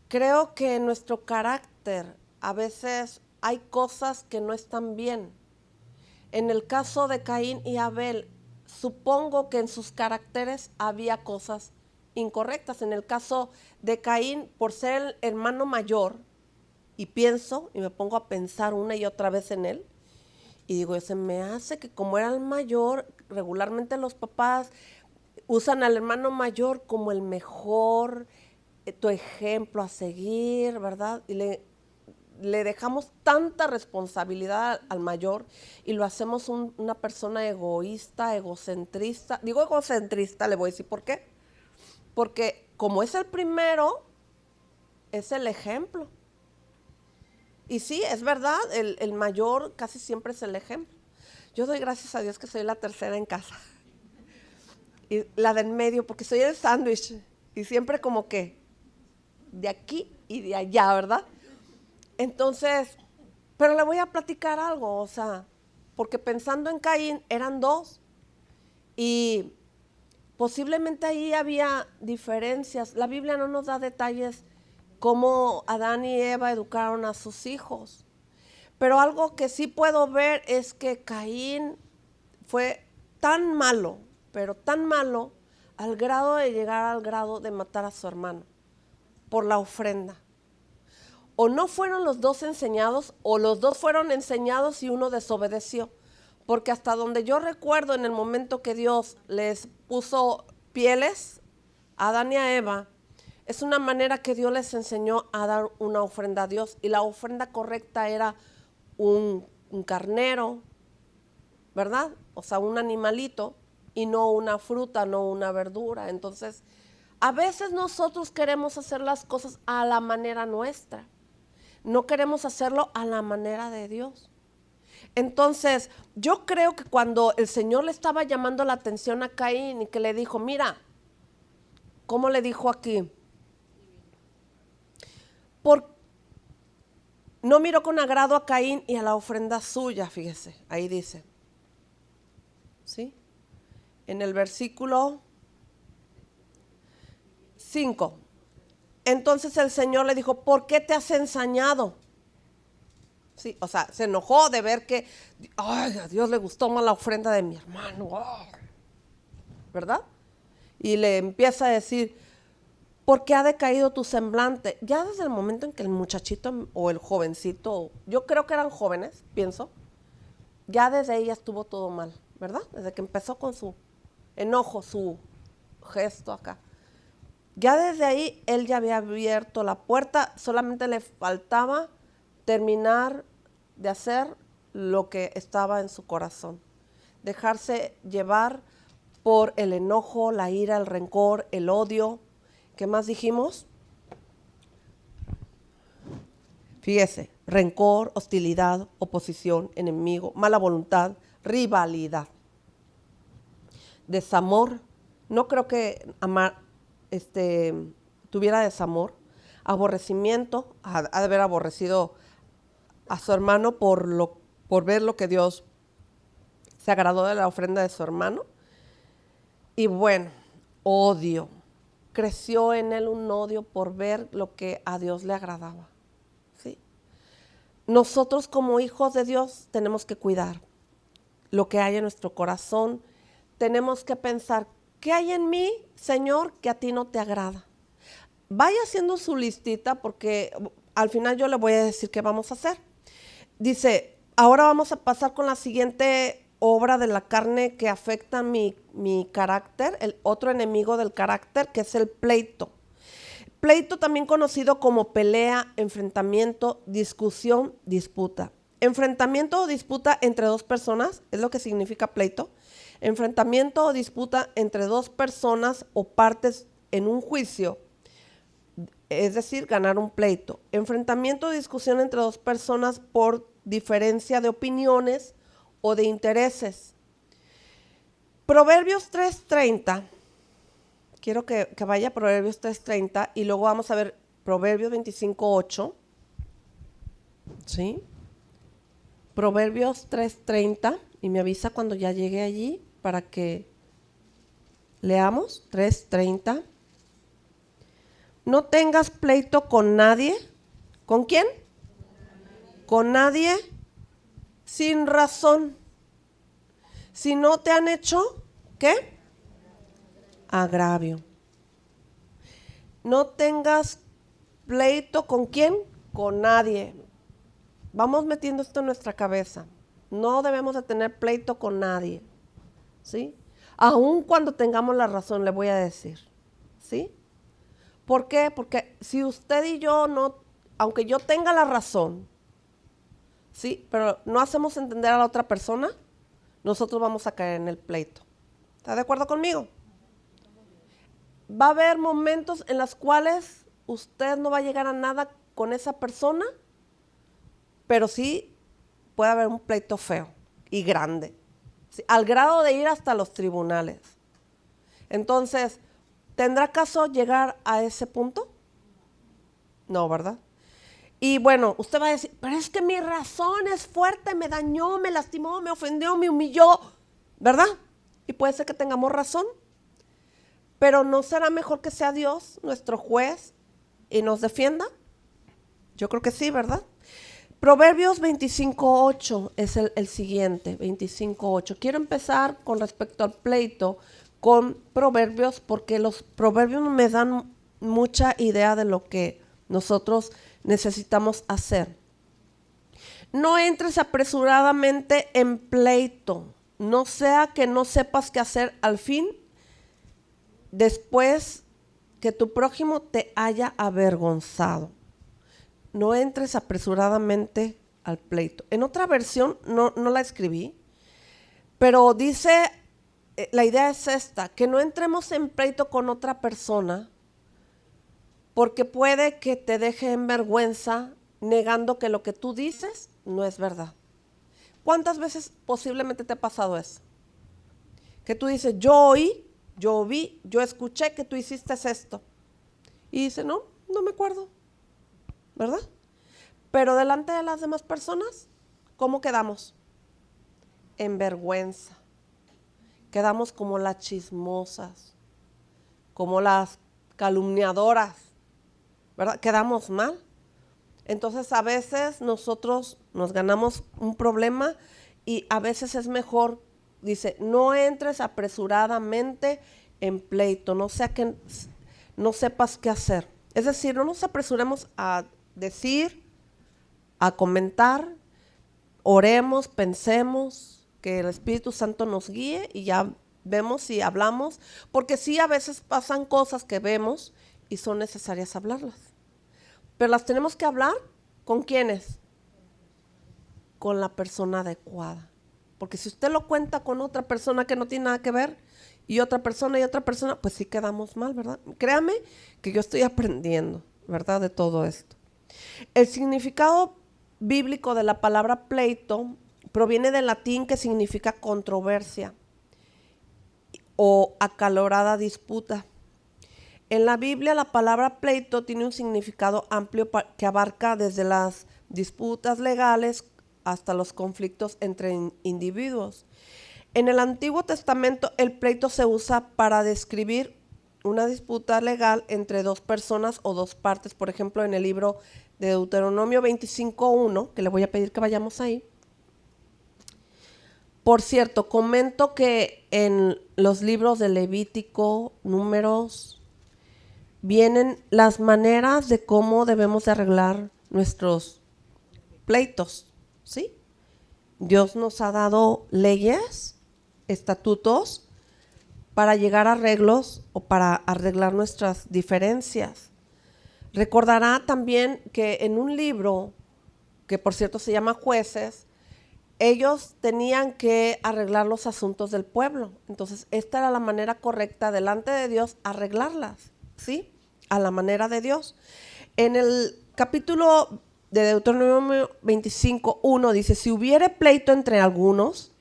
creo que en nuestro carácter a veces hay cosas que no están bien. En el caso de Caín y Abel, supongo que en sus caracteres había cosas incorrectas. En el caso de Caín, por ser el hermano mayor, y pienso, y me pongo a pensar una y otra vez en él, y digo, se me hace que como era el mayor, regularmente los papás usan al hermano mayor como el mejor, tu ejemplo a seguir, ¿verdad? Y le dejamos tanta responsabilidad al mayor y lo hacemos una persona egoísta, egocentrista. Digo egocentrista, le voy a decir por qué. Porque como es el primero, es el ejemplo. Y sí, es verdad, el mayor casi siempre es el ejemplo. Yo doy gracias a Dios que soy la tercera en casa. Y la del medio, porque soy el sándwich. Y siempre como que de aquí y de allá, ¿verdad? Entonces, pero le voy a platicar algo, o sea, porque pensando en Caín eran dos y posiblemente ahí había diferencias. La Biblia no nos da detalles cómo Adán y Eva educaron a sus hijos, pero algo que sí puedo ver es que Caín fue tan malo, pero tan malo, al grado de llegar al grado de matar a su hermano por la ofrenda. O no fueron los dos enseñados, o los dos fueron enseñados y uno desobedeció. Porque hasta donde yo recuerdo, en el momento que Dios les puso pieles a Adán y a Eva, es una manera que Dios les enseñó a dar una ofrenda a Dios. Y la ofrenda correcta era un carnero, ¿verdad? O sea, un animalito, y no una fruta, no una verdura. Entonces, A veces nosotros queremos hacer las cosas a la manera nuestra. No queremos hacerlo a la manera de Dios. Entonces, yo creo que cuando el Señor le estaba llamando la atención a Caín y que le dijo, mira, ¿cómo le dijo aquí? No miró con agrado a Caín y a la ofrenda suya, fíjese, ahí dice. ¿Sí? En el versículo 5. Entonces el Señor le dijo, ¿por qué te has ensañado? Sí, o sea, se enojó de ver que, ay, a Dios le gustó más la ofrenda de mi hermano, ¿verdad? Y le empieza a decir, ¿por qué ha decaído tu semblante? Ya desde el momento en que el muchachito o el jovencito, yo creo que eran jóvenes, pienso, ya desde ahí estuvo todo mal, ¿verdad? Desde que empezó con su enojo, su gesto acá. Ya desde ahí él ya había abierto la puerta, solamente le faltaba terminar de hacer lo que estaba en su corazón. Dejarse llevar por el enojo, la ira, el rencor, el odio. ¿Qué más dijimos? Fíjese, rencor, hostilidad, oposición, enemigo, mala voluntad, rivalidad, desamor. No creo que tuviera desamor, aborrecimiento, ha de haber aborrecido a su hermano por ver lo que Dios se agradó de la ofrenda de su hermano. Y bueno, odio. Creció en él un odio por ver lo que a Dios le agradaba. ¿Sí? Nosotros como hijos de Dios tenemos que cuidar lo que hay en nuestro corazón. Tenemos que pensar, ¿qué hay en mí, Señor, que a ti no te agrada? Vaya haciendo su listita porque al final yo le voy a decir qué vamos a hacer. Dice, ahora vamos a pasar con la siguiente obra de la carne que afecta mi carácter, el otro enemigo del carácter, que es el pleito. Pleito también conocido como pelea, enfrentamiento, discusión, disputa. Enfrentamiento o disputa entre dos personas, es lo que significa pleito. Enfrentamiento o disputa entre dos personas o partes en un juicio, es decir, ganar un pleito. Enfrentamiento o discusión entre dos personas por diferencia de opiniones o de intereses. Proverbios 3:30. Quiero que vaya a Proverbios 3:30 y luego vamos a ver Proverbios 25:8. ¿Sí? Proverbios 3:30 y me avisa cuando ya llegue allí para que leamos 3:30. No tengas pleito con nadie. ¿Con quién? Con nadie sin razón. Si no te han hecho, ¿qué? Agravio. No tengas pleito con quién? Con nadie. Vamos metiendo esto en nuestra cabeza. No debemos de tener pleito con nadie. ¿Sí? Aun cuando tengamos la razón, le voy a decir. ¿Sí? ¿Por qué? Porque si usted y yo no, aunque yo tenga la razón, ¿sí? Pero no hacemos entender a la otra persona, nosotros vamos a caer en el pleito. ¿Está de acuerdo conmigo? Va a haber momentos en los cuales usted no va a llegar a nada con esa persona, pero sí puede haber un pleito feo y grande, ¿sí? Al grado de ir hasta los tribunales. Entonces, ¿tendrá caso llegar a ese punto? No, ¿verdad? Y bueno, usted va a decir, pero es que mi razón es fuerte, me dañó, me lastimó, me ofendió, me humilló, ¿verdad? Y puede ser que tengamos razón, pero ¿no será mejor que sea Dios nuestro juez y nos defienda? Yo creo que sí, ¿verdad? Proverbios 25:8 es el siguiente, 25:8. Quiero empezar con respecto al pleito con proverbios porque los proverbios me dan mucha idea de lo que nosotros necesitamos hacer. No entres apresuradamente en pleito, no sea que no sepas qué hacer al fin, después que tu prójimo te haya avergonzado. No entres apresuradamente al pleito. En otra versión, no la escribí, pero dice la idea es esta, que no entremos en pleito con otra persona porque puede que te deje en vergüenza negando que lo que tú dices no es verdad. ¿Cuántas veces posiblemente te ha pasado eso? Que tú dices, yo oí, yo vi, yo escuché que tú hiciste esto. Y dice, no, no me acuerdo, ¿verdad? Pero delante de las demás personas, ¿cómo quedamos? En vergüenza. Quedamos como las chismosas, como las calumniadoras, ¿verdad? Quedamos mal. Entonces a veces nosotros nos ganamos un problema y a veces es mejor, dice, no entres apresuradamente en pleito, no sepas qué hacer. Es decir, no nos apresuremos a decir, a comentar, oremos, pensemos, que el Espíritu Santo nos guíe y ya vemos si hablamos, porque sí a veces pasan cosas que vemos y son necesarias hablarlas. Pero las tenemos que hablar ¿con quiénes? Con la persona adecuada. Porque si usted lo cuenta con otra persona que no tiene nada que ver, y otra persona, pues sí quedamos mal, ¿verdad? Créame que yo estoy aprendiendo, ¿verdad? De todo esto. El significado bíblico de la palabra pleito proviene del latín que significa controversia o acalorada disputa. En la Biblia la palabra pleito tiene un significado amplio que abarca desde las disputas legales hasta los conflictos entre individuos. En el Antiguo Testamento el pleito se usa para describir una disputa legal entre dos personas o dos partes. Por ejemplo, en el libro de Deuteronomio 25:1, que le voy a pedir que vayamos ahí. Por cierto, comento que en los libros de Levítico, Números, vienen las maneras de cómo debemos de arreglar nuestros pleitos, ¿sí? Dios nos ha dado leyes, estatutos, para llegar a arreglos o para arreglar nuestras diferencias. Recordará también que en un libro, que por cierto se llama Jueces, ellos tenían que arreglar los asuntos del pueblo. Entonces, esta era la manera correcta delante de Dios, arreglarlas, ¿sí? A la manera de Dios. En el capítulo de Deuteronomio 25:1 dice, si hubiere pleito entre algunos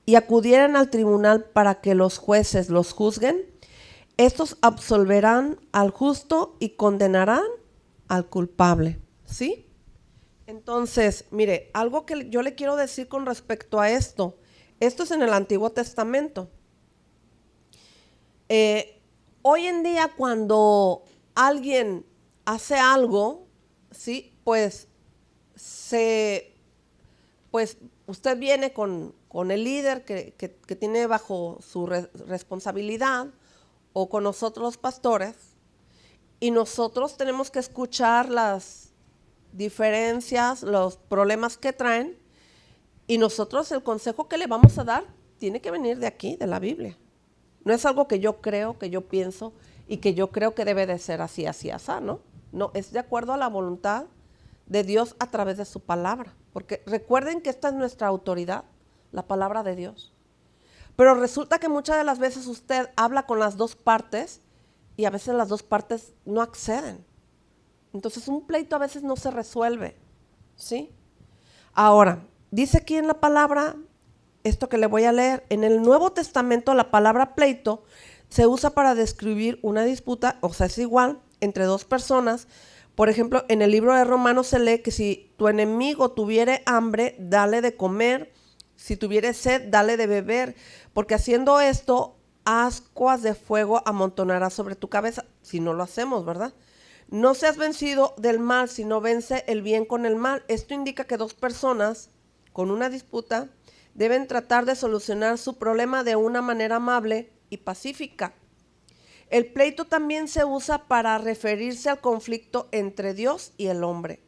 y acudieran al tribunal para que los jueces los juzguen, estos absolverán al justo y condenarán al culpable, ¿sí? Entonces, mire, algo que yo le quiero decir con respecto a esto es en el Antiguo Testamento. Hoy en día cuando alguien hace algo, ¿sí? Pues usted viene con el líder que tiene bajo su responsabilidad o con nosotros los pastores y nosotros tenemos que escuchar las diferencias, los problemas que traen y nosotros el consejo que le vamos a dar tiene que venir de aquí, de la Biblia. No es algo que yo creo, que yo pienso y que yo creo que debe de ser así, así, así, ¿no? No, es de acuerdo a la voluntad de Dios a través de su palabra. Porque recuerden que esta es nuestra autoridad, la palabra de Dios. Pero resulta que muchas de las veces usted habla con las dos partes y a veces las dos partes no acceden. Entonces un pleito a veces no se resuelve, ¿sí? Ahora, dice aquí en la palabra, esto que le voy a leer, en el Nuevo Testamento la palabra pleito se usa para describir una disputa, o sea, es igual, entre dos personas. Por ejemplo, en el libro de Romanos se lee que si tu enemigo tuviere hambre, dale de comer, si tuviere sed, dale de beber, porque haciendo esto, ascuas de fuego amontonará sobre tu cabeza, si no lo hacemos, ¿verdad? No seas vencido del mal, sino vence el bien con el mal. Esto indica que dos personas con una disputa deben tratar de solucionar su problema de una manera amable y pacífica. El pleito también se usa para referirse al conflicto entre Dios y el hombre.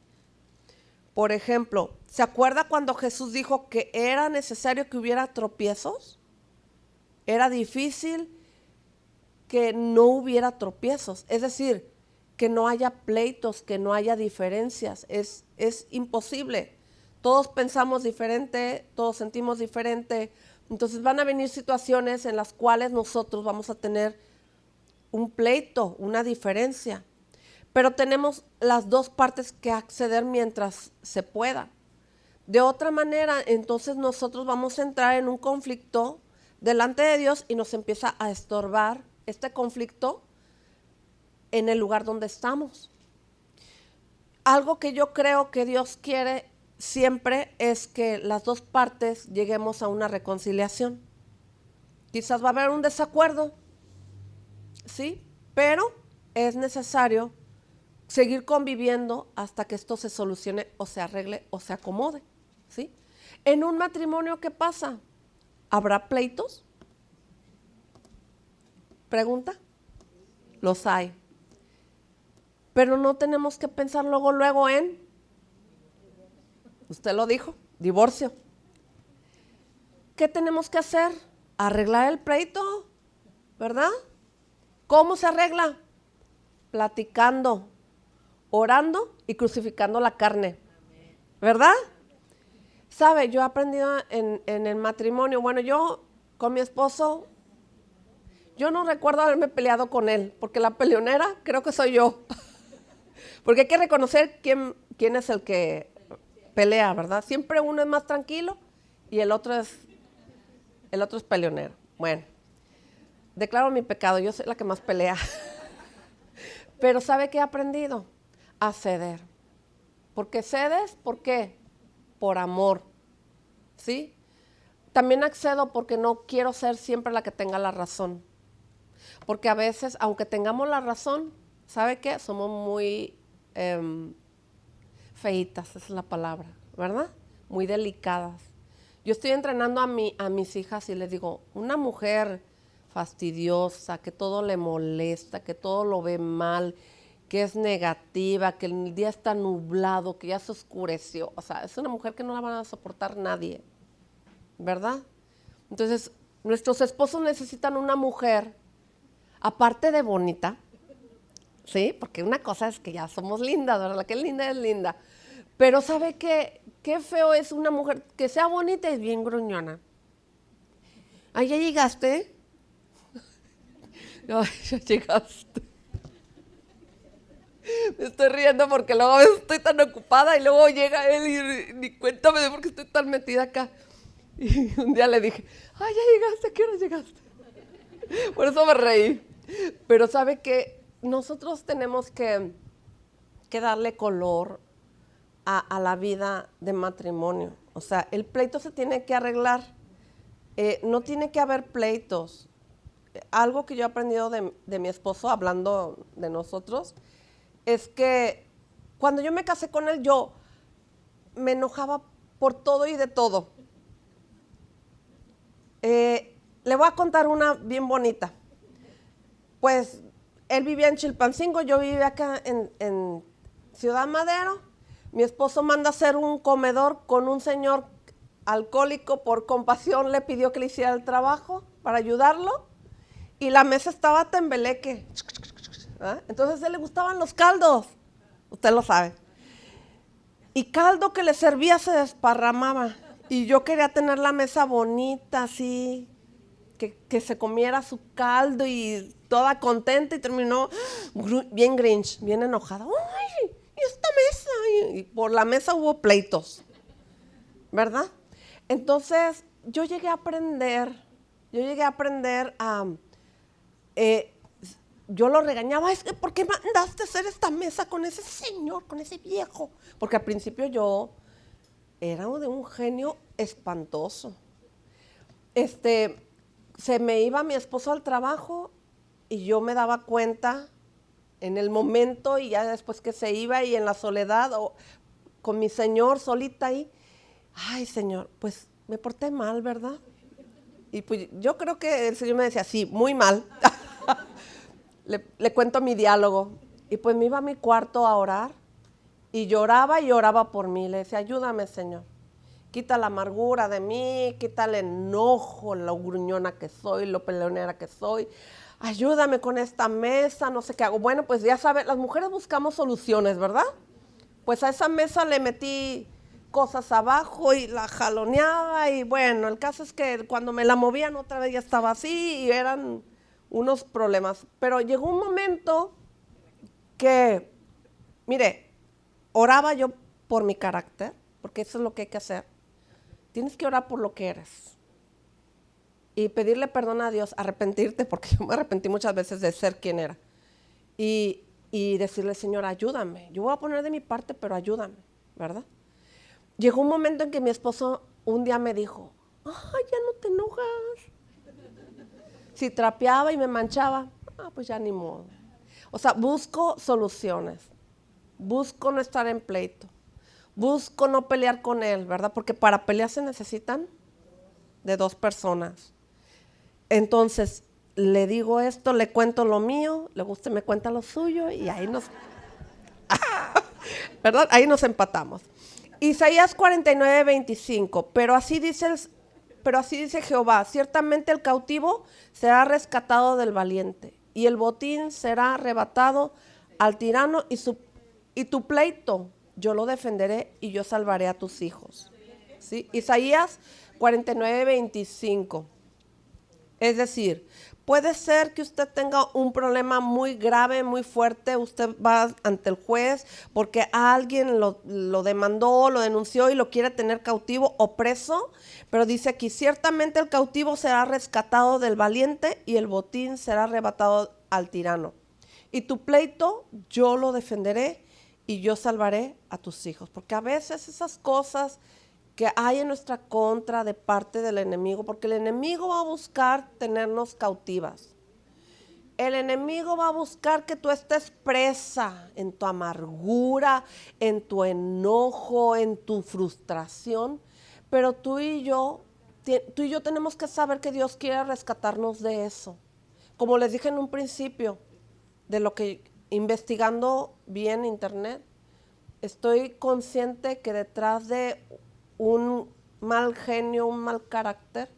Por ejemplo, ¿se acuerda cuando Jesús dijo que era necesario que hubiera tropiezos? Era difícil que no hubiera tropiezos, es decir, que no haya pleitos, que no haya diferencias. Es imposible. Todos pensamos diferente, todos sentimos diferente. Entonces van a venir situaciones en las cuales nosotros vamos a tener un pleito, una diferencia. Pero tenemos las dos partes que acceder mientras se pueda. De otra manera, entonces nosotros vamos a entrar en un conflicto delante de Dios y nos empieza a estorbar este conflicto en el lugar donde estamos. Algo que yo creo que Dios quiere siempre es que las dos partes lleguemos a una reconciliación. Quizás va a haber un desacuerdo, ¿sí? Pero es necesario seguir conviviendo hasta que esto se solucione o se arregle o se acomode, ¿sí? En un matrimonio, ¿qué pasa? ¿Habrá pleitos? Pregunta. Los hay. Pero no tenemos que pensar luego en, usted lo dijo, divorcio. ¿Qué tenemos que hacer? Arreglar el pleito, ¿verdad? ¿Cómo se arregla? Platicando, orando y crucificando la carne, ¿verdad? ¿Sabe? Yo he aprendido en el matrimonio, bueno, yo con mi esposo, yo no recuerdo haberme peleado con él, porque la peleonera creo que soy yo. Porque hay que reconocer quién es el que pelea, ¿verdad? Siempre uno es más tranquilo y el otro es peleonero. Bueno, declaro mi pecado, yo soy la que más pelea. Pero ¿sabe qué he aprendido? A ceder. ¿Por qué cedes? ¿Por qué? Por amor, ¿sí? También accedo porque no quiero ser siempre la que tenga la razón. Porque a veces, aunque tengamos la razón, ¿sabe qué? Somos muy feitas, esa es la palabra, ¿verdad? Muy delicadas. Yo estoy entrenando a mis hijas y les digo, una mujer fastidiosa, que todo le molesta, que todo lo ve mal, que es negativa, que el día está nublado, que ya se oscureció. O sea, es una mujer que no la van a soportar nadie, ¿verdad? Entonces, nuestros esposos necesitan una mujer, aparte de bonita, ¿sí? Porque una cosa es que ya somos lindas, ¿verdad? La que es linda. Pero ¿sabe qué feo es una mujer que sea bonita y bien gruñona? Ay, ¿ya llegaste? Ay, ya llegaste. Me estoy riendo porque luego estoy tan ocupada y luego llega él y ni cuéntame de por qué estoy tan metida acá. Y un día le dije, ay, ya llegaste, ¿a qué hora llegaste? Por eso me reí. Pero ¿sabe qué? Nosotros tenemos que darle color a la vida de matrimonio. O sea, el pleito se tiene que arreglar. No tiene que haber pleitos. Algo que yo he aprendido de mi esposo, hablando de nosotros, es que cuando yo me casé con él, yo me enojaba por todo y de todo. Le voy a contar una bien bonita. Pues él vivía en Chilpancingo, yo vivía acá en Ciudad Madero. Mi esposo manda a hacer un comedor con un señor alcohólico, por compasión le pidió que le hiciera el trabajo para ayudarlo y la mesa estaba tembeleque. ¿Ah? Entonces a él le gustaban los caldos, usted lo sabe. Y caldo que le servía se desparramaba y yo quería tener la mesa bonita, así, que se comiera su caldo y toda contenta y terminó bien grinch, bien enojada. ¡Ay! ¿Y esta mesa? Y por la mesa hubo pleitos, ¿verdad? Entonces yo llegué a aprender a... yo lo regañaba, es que ¿por qué mandaste a hacer esta mesa con ese señor, con ese viejo? Porque al principio yo era de un genio espantoso. Se me iba mi esposo al trabajo y yo me daba cuenta en el momento y ya después que se iba y en la soledad o con mi señor solita ahí, ay señor, pues me porté mal, ¿verdad? Y pues yo creo que el señor me decía, sí, muy mal. Le cuento mi diálogo y pues me iba a mi cuarto a orar y lloraba por mí, le decía, ayúdame señor. Quita la amargura de mí, quita el enojo, lo gruñona que soy, lo peleonera que soy. Ayúdame con esta mesa, no sé qué hago. Bueno, pues ya sabes, las mujeres buscamos soluciones, ¿verdad? Pues a esa mesa le metí cosas abajo y la jaloneaba y bueno, el caso es que cuando me la movían otra vez ya estaba así y eran unos problemas. Pero llegó un momento que, mire, oraba yo por mi carácter, porque eso es lo que hay que hacer. Tienes que orar por lo que eres y pedirle perdón a Dios, arrepentirte, porque yo me arrepentí muchas veces de ser quien era. Y decirle, Señor, ayúdame. Yo voy a poner de mi parte, pero ayúdame, ¿verdad? Llegó un momento en que mi esposo un día me dijo, ya no te enojas. Si trapeaba y me manchaba, pues ya ni modo. O sea, busco soluciones. Busco no estar en pleito. Busco no pelear con él, ¿verdad? Porque para pelear se necesitan de 2 personas. Entonces, le digo esto, le cuento lo mío, luego usted me cuenta lo suyo y ahí nos, ¿verdad? Ahí nos empatamos. Isaías 49:25, pero así dice Jehová, ciertamente el cautivo será rescatado del valiente y el botín será arrebatado al tirano y tu pleito yo lo defenderé y yo salvaré a tus hijos. ¿Sí? Isaías 49:25. Es decir, puede ser que usted tenga un problema muy grave, muy fuerte, usted va ante el juez porque alguien lo demandó, lo denunció y lo quiere tener cautivo o preso, pero dice aquí, ciertamente el cautivo será rescatado del valiente y el botín será arrebatado al tirano. Y tu pleito yo lo defenderé y yo salvaré a tus hijos, porque a veces esas cosas que hay en nuestra contra de parte del enemigo, porque el enemigo va a buscar tenernos cautivas. El enemigo va a buscar que tú estés presa en tu amargura, en tu enojo, en tu frustración, pero tú y yo tenemos que saber que Dios quiere rescatarnos de eso. Como les dije en un principio, de lo que investigando vi en internet, estoy consciente que detrás de un mal genio, un mal carácter,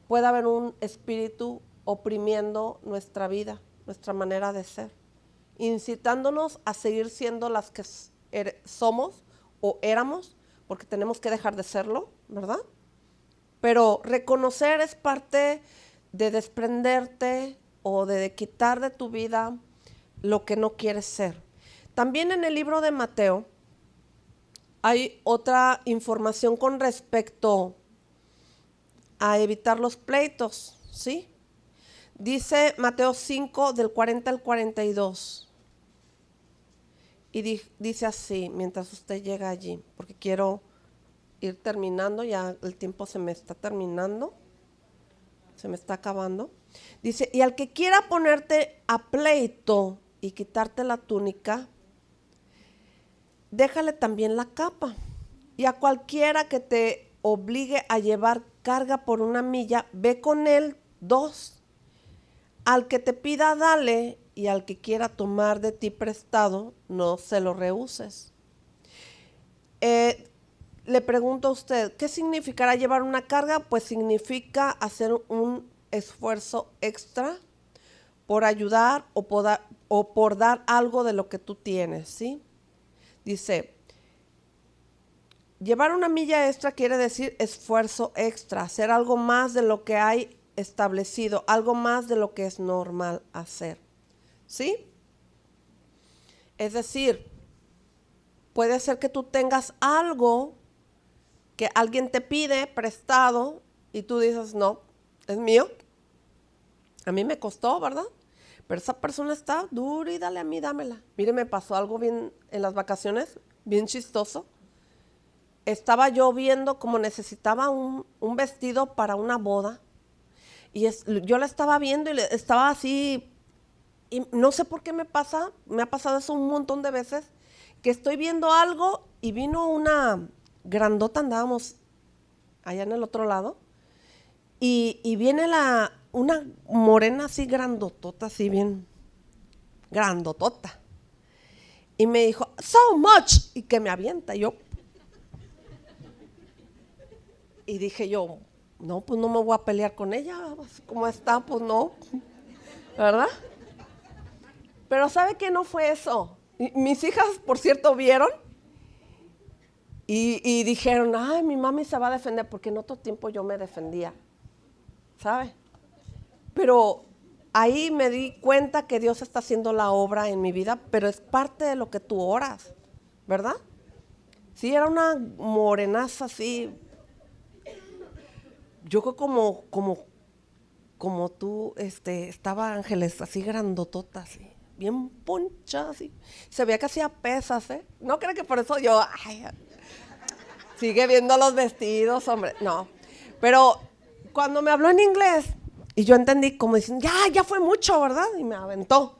puede haber un espíritu oprimiendo nuestra vida, nuestra manera de ser, incitándonos a seguir siendo las que somos o éramos, porque tenemos que dejar de serlo, ¿verdad? Pero reconocer es parte de desprenderte o de quitar de tu vida lo que no quieres ser. También en el libro de Mateo hay otra información con respecto a evitar los pleitos, ¿sí? Dice Mateo 5 del 40 al 42. Y dice así, mientras usted llega allí, porque quiero ir terminando, ya el tiempo se me está terminando, se me está acabando. Dice, y al que quiera ponerte a pleito y quitarte la túnica, déjale también la capa. Y a cualquiera que te obligue a llevar carga por 1 milla, ve con él 2. Al que te pida, dale, y al que quiera tomar de ti prestado, no se lo rehuses. Le pregunto a usted, ¿qué significará llevar una carga? Pues significa hacer un esfuerzo extra por ayudar o por dar algo de lo que tú tienes, ¿sí? Dice, llevar 1 milla extra quiere decir esfuerzo extra, hacer algo más de lo que hay establecido, algo más de lo que es normal hacer, ¿sí? Es decir, puede ser que tú tengas algo que alguien te pide prestado y tú dices, no, es mío, a mí me costó, ¿verdad? Pero esa persona está dura y dale a mí, dámela. Mire, me pasó algo bien en las vacaciones, bien chistoso. Estaba yo viendo como necesitaba un vestido para una boda. Y yo la estaba viendo y estaba así, y no sé por qué me ha pasado eso un montón de veces, que estoy viendo algo y vino una grandota, andábamos allá en el otro lado, y viene una morena así grandotota, así bien grandotota. Y me dijo, so much, y que me avienta. Y dije yo, no, pues no me voy a pelear con ella, como está, pues no, ¿verdad? Pero ¿sabe qué? No fue eso. Mis hijas, por cierto, vieron Y dijeron, ay, mi mami se va a defender, porque en otro tiempo yo me defendía, ¿sabe? Pero ahí me di cuenta que Dios está haciendo la obra en mi vida, pero es parte de lo que tú oras, ¿verdad? Sí, era una morenaza así, yo creo como tú, estaba Ángeles, así grandotota, así, bien poncha, así. Se veía que hacía pesas, ¿eh? No creo que por eso yo, ay, sigue viendo los vestidos, hombre. No. Pero cuando me habló en inglés, y yo entendí como diciendo, ya fue mucho, ¿verdad? Y me aventó.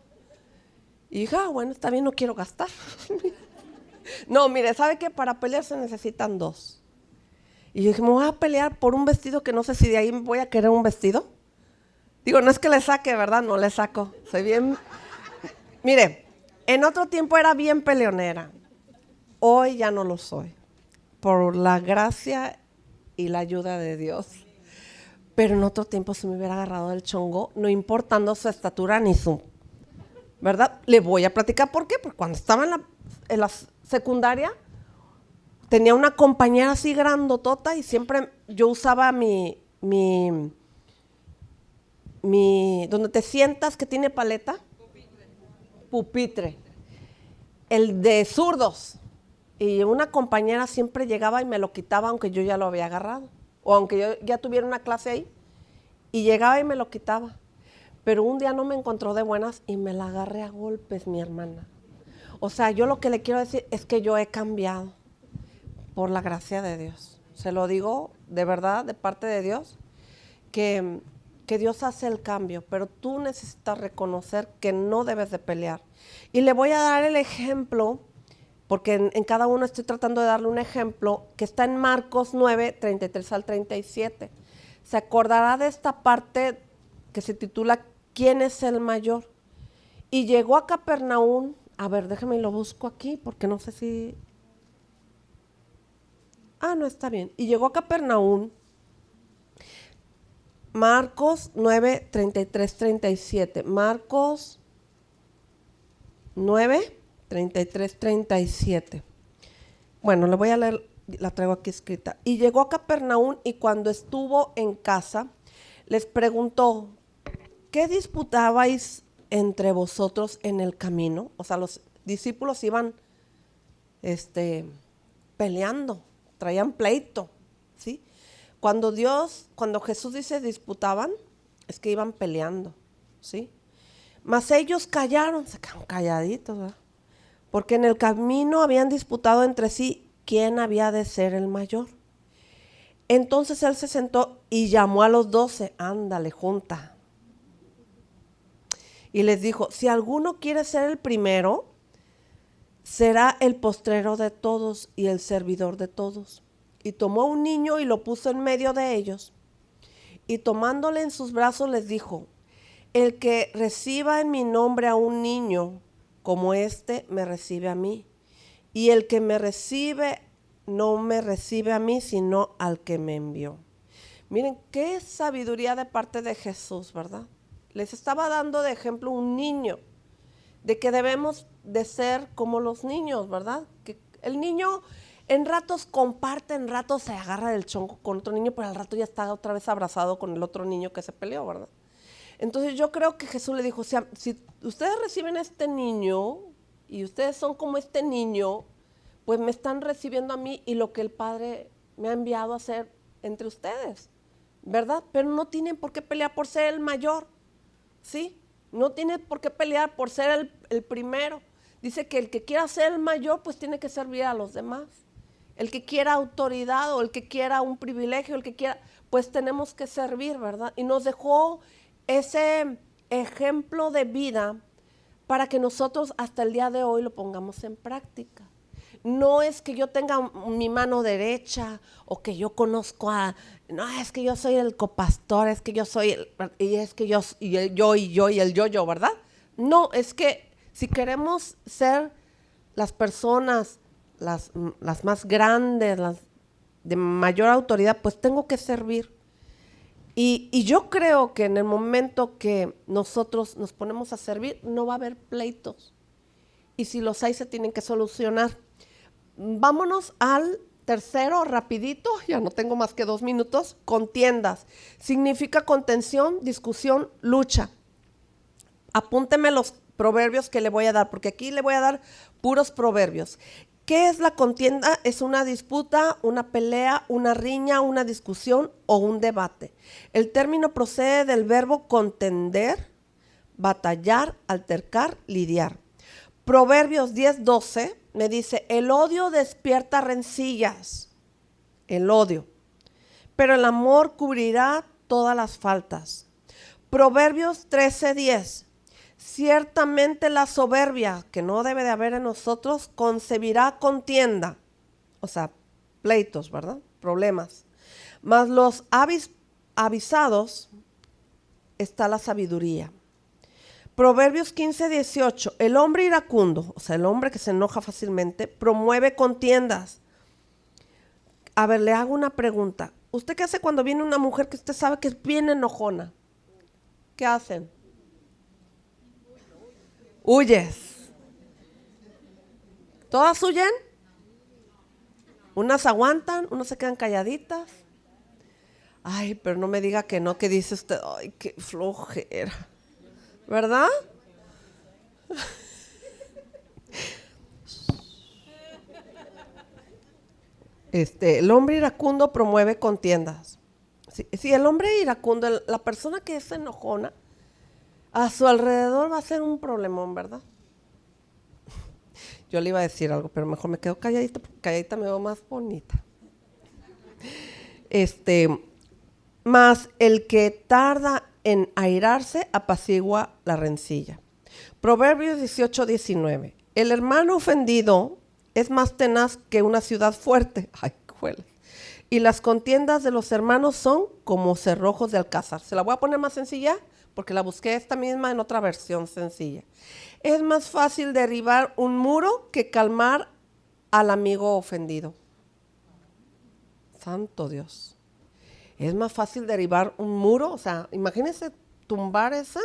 Y dije, bueno, está bien, no quiero gastar. No, mire, ¿sabe qué? Para pelear se necesitan dos. Y yo dije, me voy a pelear por un vestido que no sé si de ahí voy a querer un vestido. Digo, no es que le saque, ¿verdad? No le saco. Soy bien... Mire, en otro tiempo era bien peleonera. Hoy ya no lo soy. Por la gracia y la ayuda de Dios. Pero en otro tiempo si me hubiera agarrado el chongo, no importando su estatura ni su... ¿Verdad? Le voy a platicar por qué. Porque cuando estaba en la secundaria, tenía una compañera así grandotota y siempre yo usaba donde te sientas que tiene paleta. Pupitre. El de zurdos. Y una compañera siempre llegaba y me lo quitaba aunque yo ya lo había agarrado. O aunque yo ya tuviera una clase ahí. Y llegaba y me lo quitaba. Pero un día no me encontró de buenas y me la agarré a golpes, mi hermana. O sea, yo lo que le quiero decir es que yo he cambiado por la gracia de Dios. Se lo digo de verdad, de parte de Dios, que Dios hace el cambio, pero tú necesitas reconocer que no debes de pelear. Y le voy a dar el ejemplo, porque en cada uno estoy tratando de darle un ejemplo, que está en Marcos 9, 33 al 37. Se acordará de esta parte que se titula ¿Quién es el mayor? Y llegó a Capernaum, a ver, déjame y lo busco aquí, porque no sé si... no está bien. Y llegó a Capernaum, Marcos 9, 33, 37. Marcos 9, 33, 37. Bueno, le voy a leer, la traigo aquí escrita. Y llegó a Capernaum y cuando estuvo en casa, les preguntó, ¿qué disputabais entre vosotros en el camino? O sea, los discípulos iban peleando, traían pleito, ¿sí? Cuando Jesús dice disputaban, es que iban peleando, ¿sí? Mas ellos callaron, se quedaron calladitos, ¿verdad? Porque en el camino habían disputado entre sí quién había de ser el mayor. Entonces él se sentó y llamó a los 12, ándale, junta. Y les dijo, si alguno quiere ser el primero, será el postrero de todos y el servidor de todos. Y tomó un niño y lo puso en medio de ellos. Y tomándole en sus brazos les dijo, el que reciba en mi nombre a un niño como este, me recibe a mí. Y el que me recibe, no me recibe a mí, sino al que me envió. Miren, qué sabiduría de parte de Jesús, ¿verdad? Les estaba dando de ejemplo un niño, de que debemos de ser como los niños, ¿verdad? Que el niño en ratos comparte, en ratos se agarra del chonco con otro niño, pero al rato ya está otra vez abrazado con el otro niño que se peleó, ¿verdad? Entonces yo creo que Jesús le dijo, si ustedes reciben a este niño y ustedes son como este niño, pues me están recibiendo a mí y lo que el Padre me ha enviado a hacer entre ustedes, ¿verdad? Pero no tienen por qué pelear por ser el mayor, ¿sí? No tienen por qué pelear por ser el primero. Dice que el que quiera ser el mayor, pues tiene que servir a los demás. El que quiera autoridad o el que quiera un privilegio, el que quiera, pues tenemos que servir, ¿verdad? Y nos dejó ese ejemplo de vida para que nosotros hasta el día de hoy lo pongamos en práctica. No es que yo tenga mi mano derecha o que yo conozco no, es que yo soy el copastor, es que yo soy y es que yo y el yo, ¿verdad? No, es que si queremos ser las personas, las más grandes, las de mayor autoridad, pues tengo que servir. Y yo creo que en el momento que nosotros nos ponemos a servir, no va a haber pleitos. Y si los hay, se tienen que solucionar. Vámonos al Tercero, rapidito, ya no tengo más que 2 minutos, contiendas. Significa contención, discusión, lucha. Apúnteme los proverbios que le voy a dar, porque aquí le voy a dar puros proverbios. ¿Qué es la contienda? Es una disputa, una pelea, una riña, una discusión o un debate. El término procede del verbo contender, batallar, altercar, lidiar. Proverbios 10:12 me dice, el odio despierta rencillas, el odio, pero el amor cubrirá todas las faltas. Proverbios 13:10, ciertamente la soberbia, que no debe de haber en nosotros, concebirá contienda, o sea, pleitos, ¿verdad? Problemas. Mas los avisados está la sabiduría. Proverbios 15:18, el hombre iracundo, o sea, el hombre que se enoja fácilmente, promueve contiendas. A ver, le hago una pregunta. ¿Usted qué hace cuando viene una mujer que usted sabe que es bien enojona? ¿Qué hacen? Huyes. ¿Todas huyen? Unas aguantan, unas se quedan calladitas. Ay, pero no me diga que no, que dice usted, ay, qué flojera. ¿Verdad? El hombre iracundo promueve contiendas. Si el hombre iracundo, la persona que es enojona, a su alrededor va a ser un problemón, ¿verdad? Yo le iba a decir algo, pero mejor me quedo calladita, porque calladita me veo más bonita. Más el que tarda en airarse apacigua la rencilla. Proverbios 18:19. El hermano ofendido es más tenaz que una ciudad fuerte. Ay, juelas. Y las contiendas de los hermanos son como cerrojos de alcázar. Se la voy a poner más sencilla porque la busqué esta misma en otra versión sencilla. Es más fácil derribar un muro que calmar al amigo ofendido. Santo Dios. Es más fácil derribar un muro, o sea, imagínense tumbar esa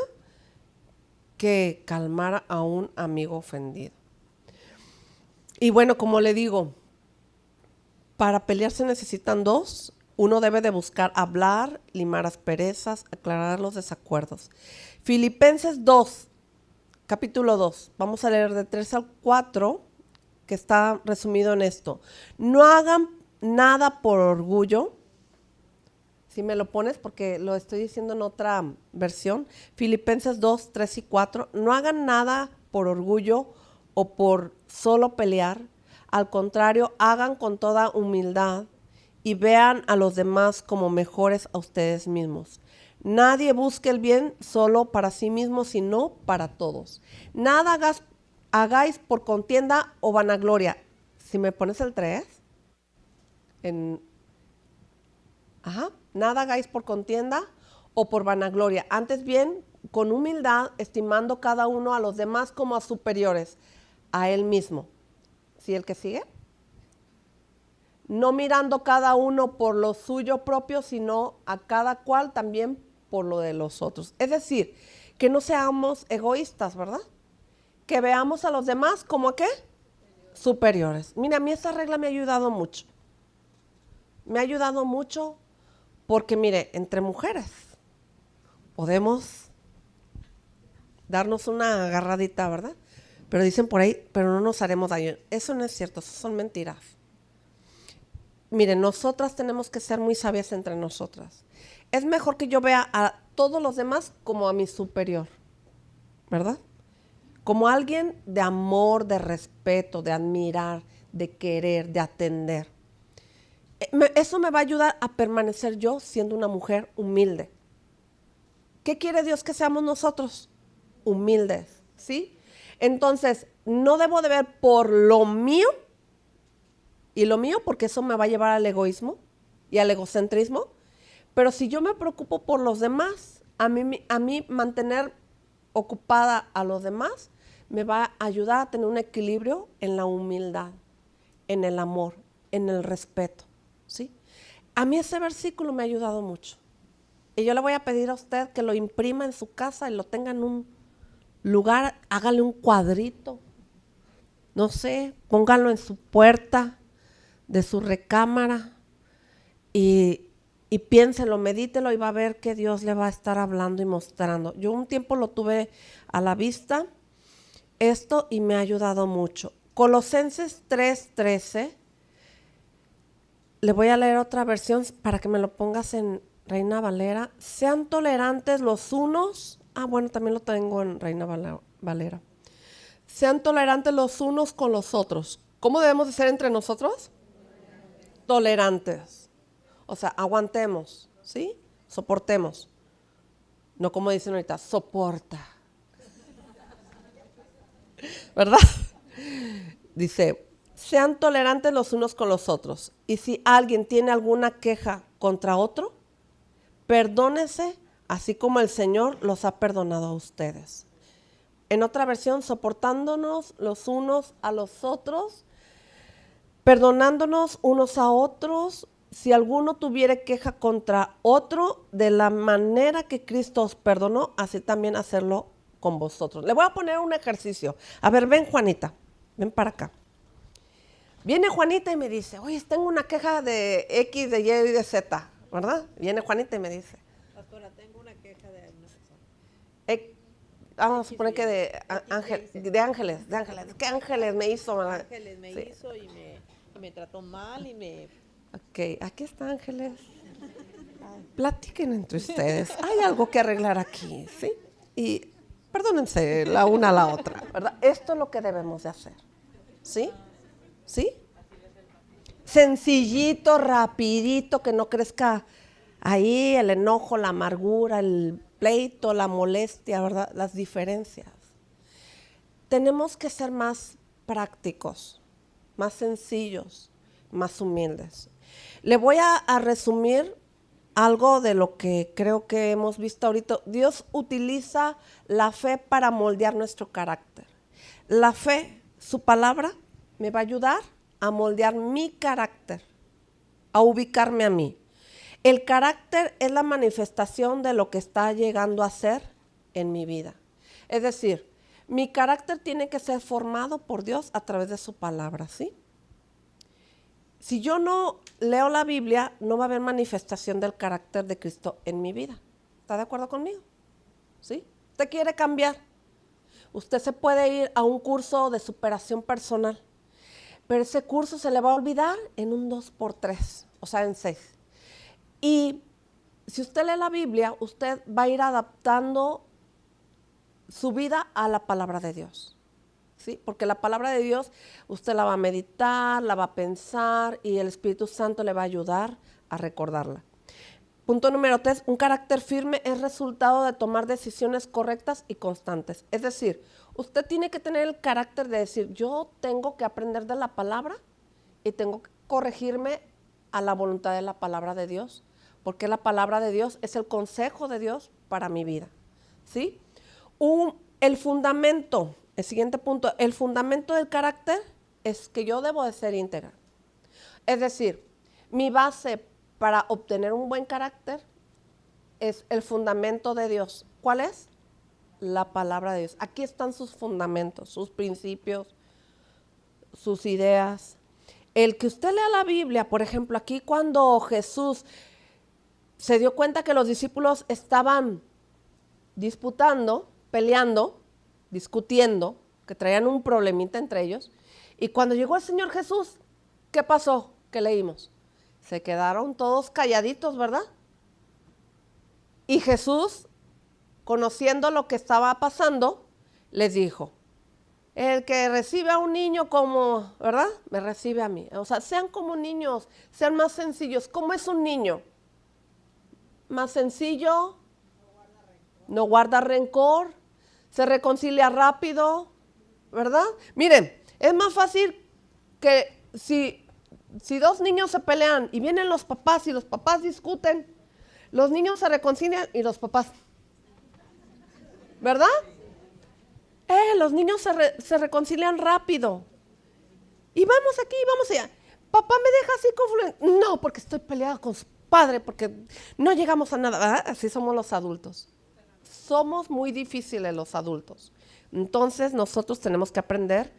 que calmar a un amigo ofendido. Y bueno, como le digo, para pelear se necesitan dos. Uno debe de buscar hablar, limar asperezas, aclarar los desacuerdos. Filipenses 2, capítulo 2. Vamos a leer de 3 al 4, que está resumido en esto. No hagan nada por orgullo. Si me lo pones, porque lo estoy diciendo en otra versión. Filipenses 2, 3 y 4. No hagan nada por orgullo o por solo pelear. Al contrario, hagan con toda humildad y vean a los demás como mejores a ustedes mismos. Nadie busque el bien solo para sí mismo, sino para todos. Nada hagáis por contienda o vanagloria. Si me pones el 3, nada hagáis por contienda o por vanagloria. Antes bien, con humildad, estimando cada uno a los demás como a superiores a él mismo. ¿Sí el que sigue? No mirando cada uno por lo suyo propio, sino a cada cual también por lo de los otros. Es decir, que no seamos egoístas, ¿verdad? Que veamos a los demás como ¿qué? Superiores. Mira, a mí esa regla me ha ayudado mucho. Me ha ayudado mucho porque, mire, entre mujeres podemos darnos una agarradita, ¿verdad? Pero dicen por ahí, pero no nos haremos daño. Eso no es cierto, eso son mentiras. Miren, nosotras tenemos que ser muy sabias entre nosotras. Es mejor que yo vea a todos los demás como a mi superior, ¿verdad? Como alguien de amor, de respeto, de admirar, de querer, de atender. Eso me va a ayudar a permanecer yo siendo una mujer humilde. ¿Qué quiere Dios que seamos nosotros? Humildes, ¿sí? Entonces, no debo de ver por lo mío, y lo mío porque eso me va a llevar al egoísmo y al egocentrismo, pero si yo me preocupo por los demás, a mí mantener ocupada a los demás me va a ayudar a tener un equilibrio en la humildad, en el amor, en el respeto, ¿sí? A mí ese versículo me ha ayudado mucho. Y yo le voy a pedir a usted que lo imprima en su casa y lo tenga en un lugar, hágale un cuadrito, no sé, póngalo en su puerta, de su recámara y piénselo, medítelo y va a ver que Dios le va a estar hablando y mostrando. Yo un tiempo lo tuve a la vista, esto, y me ha ayudado mucho. Colosenses 3:13. Le voy a leer otra versión para que me lo pongas en Reina Valera. Sean tolerantes los unos. Bueno, también lo tengo en Reina Valera. Sean tolerantes los unos con los otros. ¿Cómo debemos de ser entre nosotros? Tolerantes. O sea, aguantemos, ¿sí? Soportemos. No como dicen ahorita, soporta. ¿Verdad? Dice, sean tolerantes los unos con los otros. Y si alguien tiene alguna queja contra otro, perdónese, así como el Señor los ha perdonado a ustedes. En otra versión, soportándonos los unos a los otros, perdonándonos unos a otros, si alguno tuviere queja contra otro, de la manera que Cristo os perdonó, así también hacerlo con vosotros. Le voy a poner un ejercicio. A ver, ven Juanita, ven para acá. Viene Juanita y me dice, oye, tengo una queja de X, de Y y de Z, ¿verdad? Viene Juanita y me dice. Pastora, tengo una queja de una persona. Vamos a suponer que de Ángeles. ¿Qué Ángeles me hizo? Ángeles me hizo y me trató mal y me... Ok, aquí está Ángeles. Platiquen entre ustedes. Hay algo que arreglar aquí, ¿sí? Y perdónense la una a la otra, ¿verdad? Esto es lo que debemos de hacer, ¿sí? ¿Sí? Sencillito, rapidito, que no crezca ahí el enojo, la amargura, el pleito, la molestia, ¿verdad? Las diferencias. Tenemos que ser más prácticos, más sencillos, más humildes. Le voy a resumir algo de lo que creo que hemos visto ahorita. Dios utiliza la fe para moldear nuestro carácter. La fe, su palabra, me va a ayudar a moldear mi carácter, a ubicarme a mí. El carácter es la manifestación de lo que está llegando a ser en mi vida. Es decir, mi carácter tiene que ser formado por Dios a través de su palabra, ¿sí? Si yo no leo la Biblia, no va a haber manifestación del carácter de Cristo en mi vida. ¿Está de acuerdo conmigo? ¿Sí? ¿Usted quiere cambiar? Usted se puede ir a un curso de superación personal, pero ese curso se le va a olvidar en un 2x3, o sea, en 6. Y si usted lee la Biblia, usted va a ir adaptando su vida a la palabra de Dios. ¿Sí? Porque la palabra de Dios usted la va a meditar, la va a pensar y el Espíritu Santo le va a ayudar a recordarla. Punto número 3, un carácter firme es resultado de tomar decisiones correctas y constantes. Es decir, usted tiene que tener el carácter de decir, yo tengo que aprender de la palabra y tengo que corregirme a la voluntad de la palabra de Dios, porque la palabra de Dios es el consejo de Dios para mi vida. ¿Sí? El fundamento. El siguiente punto, el fundamento del carácter es que yo debo de ser íntegra. Es decir, mi base para obtener un buen carácter es el fundamento de Dios. ¿Cuál es? La palabra de Dios. Aquí están sus fundamentos, sus principios, sus ideas. El que usted lea la Biblia, por ejemplo, aquí cuando Jesús se dio cuenta que los discípulos estaban disputando, peleando, discutiendo, que traían un problemita entre ellos. Y cuando llegó el Señor Jesús, ¿qué pasó? ¿Qué leímos? Se quedaron todos calladitos, ¿verdad? Y Jesús, conociendo lo que estaba pasando, les dijo, el que recibe a un niño como, ¿verdad? Me recibe a mí. O sea, sean como niños, sean más sencillos. ¿Cómo es un niño? Más sencillo, no guarda rencor, se reconcilia rápido, ¿verdad? Miren, es más fácil que si dos niños se pelean y vienen los papás y los papás discuten, los niños se reconcilian y los papás, ¿verdad? Los niños se reconcilian rápido. Y vamos aquí, vamos allá. Papá me deja así con... No, porque estoy peleada con su padre, porque no llegamos a nada, ¿verdad? Así somos los adultos. Somos muy difíciles los adultos. Entonces nosotros tenemos que aprender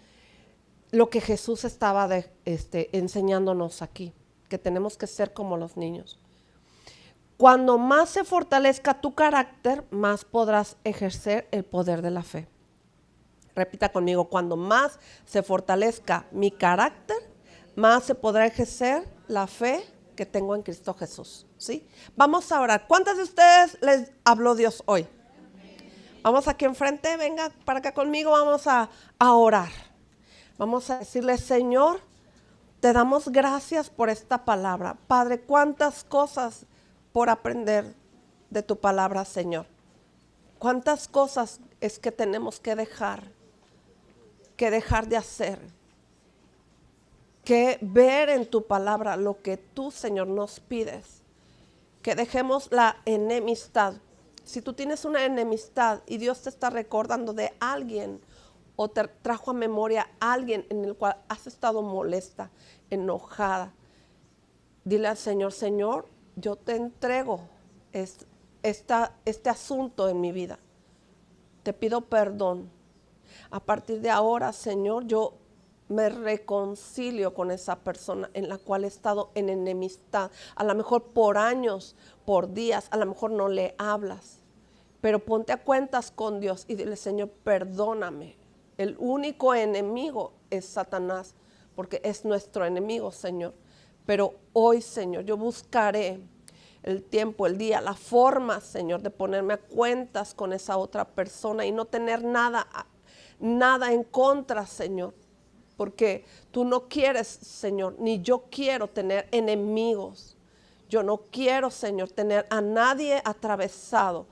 lo que Jesús estaba enseñándonos aquí, que tenemos que ser como los niños. Cuando más se fortalezca tu carácter, más podrás ejercer el poder de la fe. Repita conmigo, cuando más se fortalezca mi carácter, más se podrá ejercer la fe que tengo en Cristo Jesús. ¿Sí? Vamos a orar. ¿Cuántas de ustedes les habló Dios hoy? Vamos aquí enfrente, venga para acá conmigo, vamos a orar. Vamos a decirle, Señor, te damos gracias por esta palabra. Padre, cuántas cosas por aprender de tu palabra, Señor. Cuántas cosas es que tenemos que dejar de hacer. Que ver en tu palabra lo que tú, Señor, nos pides. Que dejemos la enemistad. Si tú tienes una enemistad y Dios te está recordando de alguien o te trajo a memoria a alguien en el cual has estado molesta, enojada, dile al Señor, Señor, yo te entrego este asunto en mi vida. Te pido perdón. A partir de ahora, Señor, yo me reconcilio con esa persona en la cual he estado en enemistad. A lo mejor por años, por días, a lo mejor no le hablas. Pero ponte a cuentas con Dios y dile, Señor, perdóname. El único enemigo es Satanás, porque es nuestro enemigo, Señor. Pero hoy, Señor, yo buscaré el tiempo, el día, la forma, Señor, de ponerme a cuentas con esa otra persona y no tener nada en contra, Señor. Porque tú no quieres, Señor, ni yo quiero tener enemigos. Yo no quiero, Señor, tener a nadie atravesado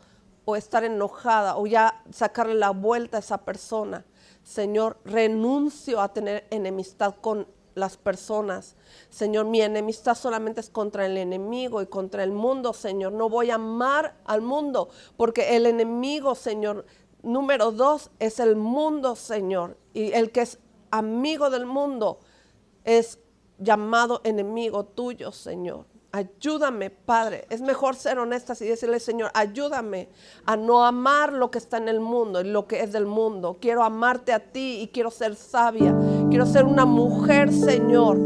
o estar enojada o ya sacarle la vuelta a esa persona. Señor, renuncio a tener enemistad con las personas. Señor, mi enemistad solamente es contra el enemigo y contra el mundo, Señor. No voy a amar al mundo porque el enemigo, Señor, número 2 es el mundo, Señor. Y el que es amigo del mundo es llamado enemigo tuyo, Señor. Ayúdame, Padre. Es mejor ser honestas y decirle, Señor, ayúdame a no amar lo que está en el mundo y lo que es del mundo. Quiero amarte a ti y quiero ser sabia. Quiero ser una mujer, Señor,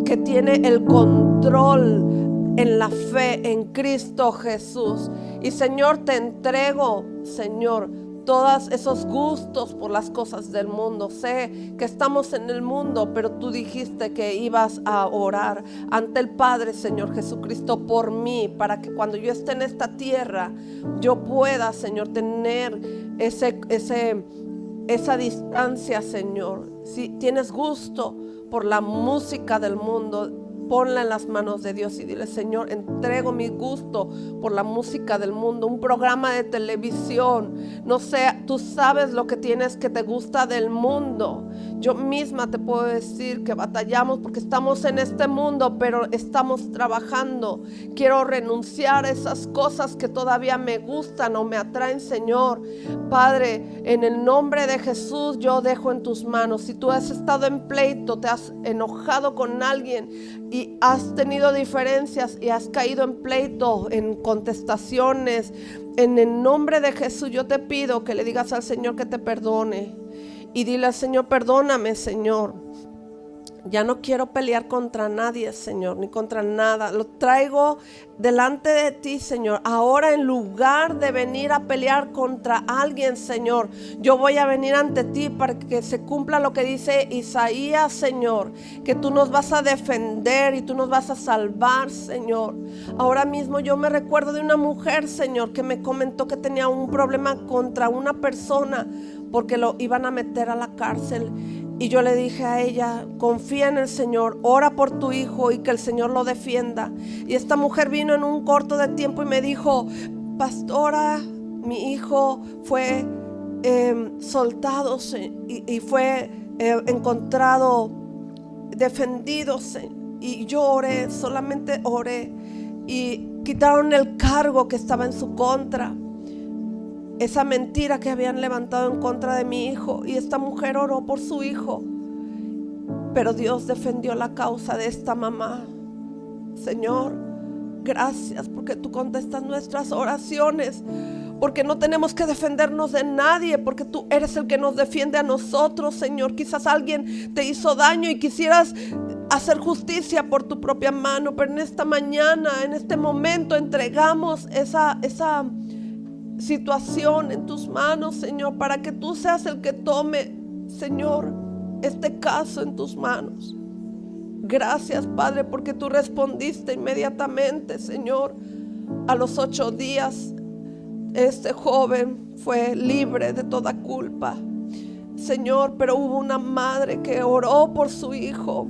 que tiene el control en la fe en Cristo Jesús. Y, Señor, te entrego, Señor, todos esos gustos por las cosas del mundo. Sé que estamos en el mundo, pero tú dijiste que ibas a orar ante el Padre, Señor Jesucristo, por mí, para que cuando yo esté en esta tierra, yo pueda, Señor, tener esa distancia, Señor. Si tienes gusto por la música del mundo, ponla en las manos de Dios y dile, Señor, entrego mi gusto por la música del mundo, un programa de televisión, no sé, tú sabes lo que tienes que te gusta del mundo. Yo misma te puedo decir que batallamos porque estamos en este mundo, pero estamos trabajando. Quiero renunciar a esas cosas que todavía me gustan o me atraen, Señor. Padre, en el nombre de Jesús yo dejo en tus manos. Si tú has estado en pleito, te has enojado con alguien y has tenido diferencias y has caído en pleito, en contestaciones, en el nombre de Jesús yo te pido que le digas al Señor que te perdone. Y dile al Señor, perdóname, Señor. Ya no quiero pelear contra nadie, Señor, ni contra nada. Lo traigo delante de ti, Señor. Ahora, en lugar de venir a pelear contra alguien, Señor, yo voy a venir ante ti para que se cumpla lo que dice Isaías, Señor, que tú nos vas a defender y tú nos vas a salvar, Señor. Ahora mismo yo me recuerdo de una mujer, Señor, que me comentó que tenía un problema contra una persona porque lo iban a meter a la cárcel. Y yo le dije a ella, confía en el Señor, ora por tu hijo y que el Señor lo defienda. Y esta mujer vino en un corto de tiempo y me dijo, pastora, mi hijo fue soltado y fue encontrado defendido. Y yo oré, solamente oré. Y quitaron el cargo que estaba en su contra. Esa mentira que habían levantado en contra de mi hijo. Y esta mujer oró por su hijo. Pero Dios defendió la causa de esta mamá. Señor, gracias porque tú contestas nuestras oraciones. porque no tenemos que defendernos de nadie, porque tú eres el que nos defiende a nosotros, Señor. Quizás alguien te hizo daño y quisieras hacer justicia por tu propia mano, pero en esta mañana, en este momento, entregamos esa situación en tus manos, Señor, para que tú seas el que tome, Señor, este caso en tus manos. Gracias, Padre, porque tú respondiste inmediatamente, Señor. A los 8 días, este joven fue libre de toda culpa, Señor, pero hubo una madre que oró por su hijo.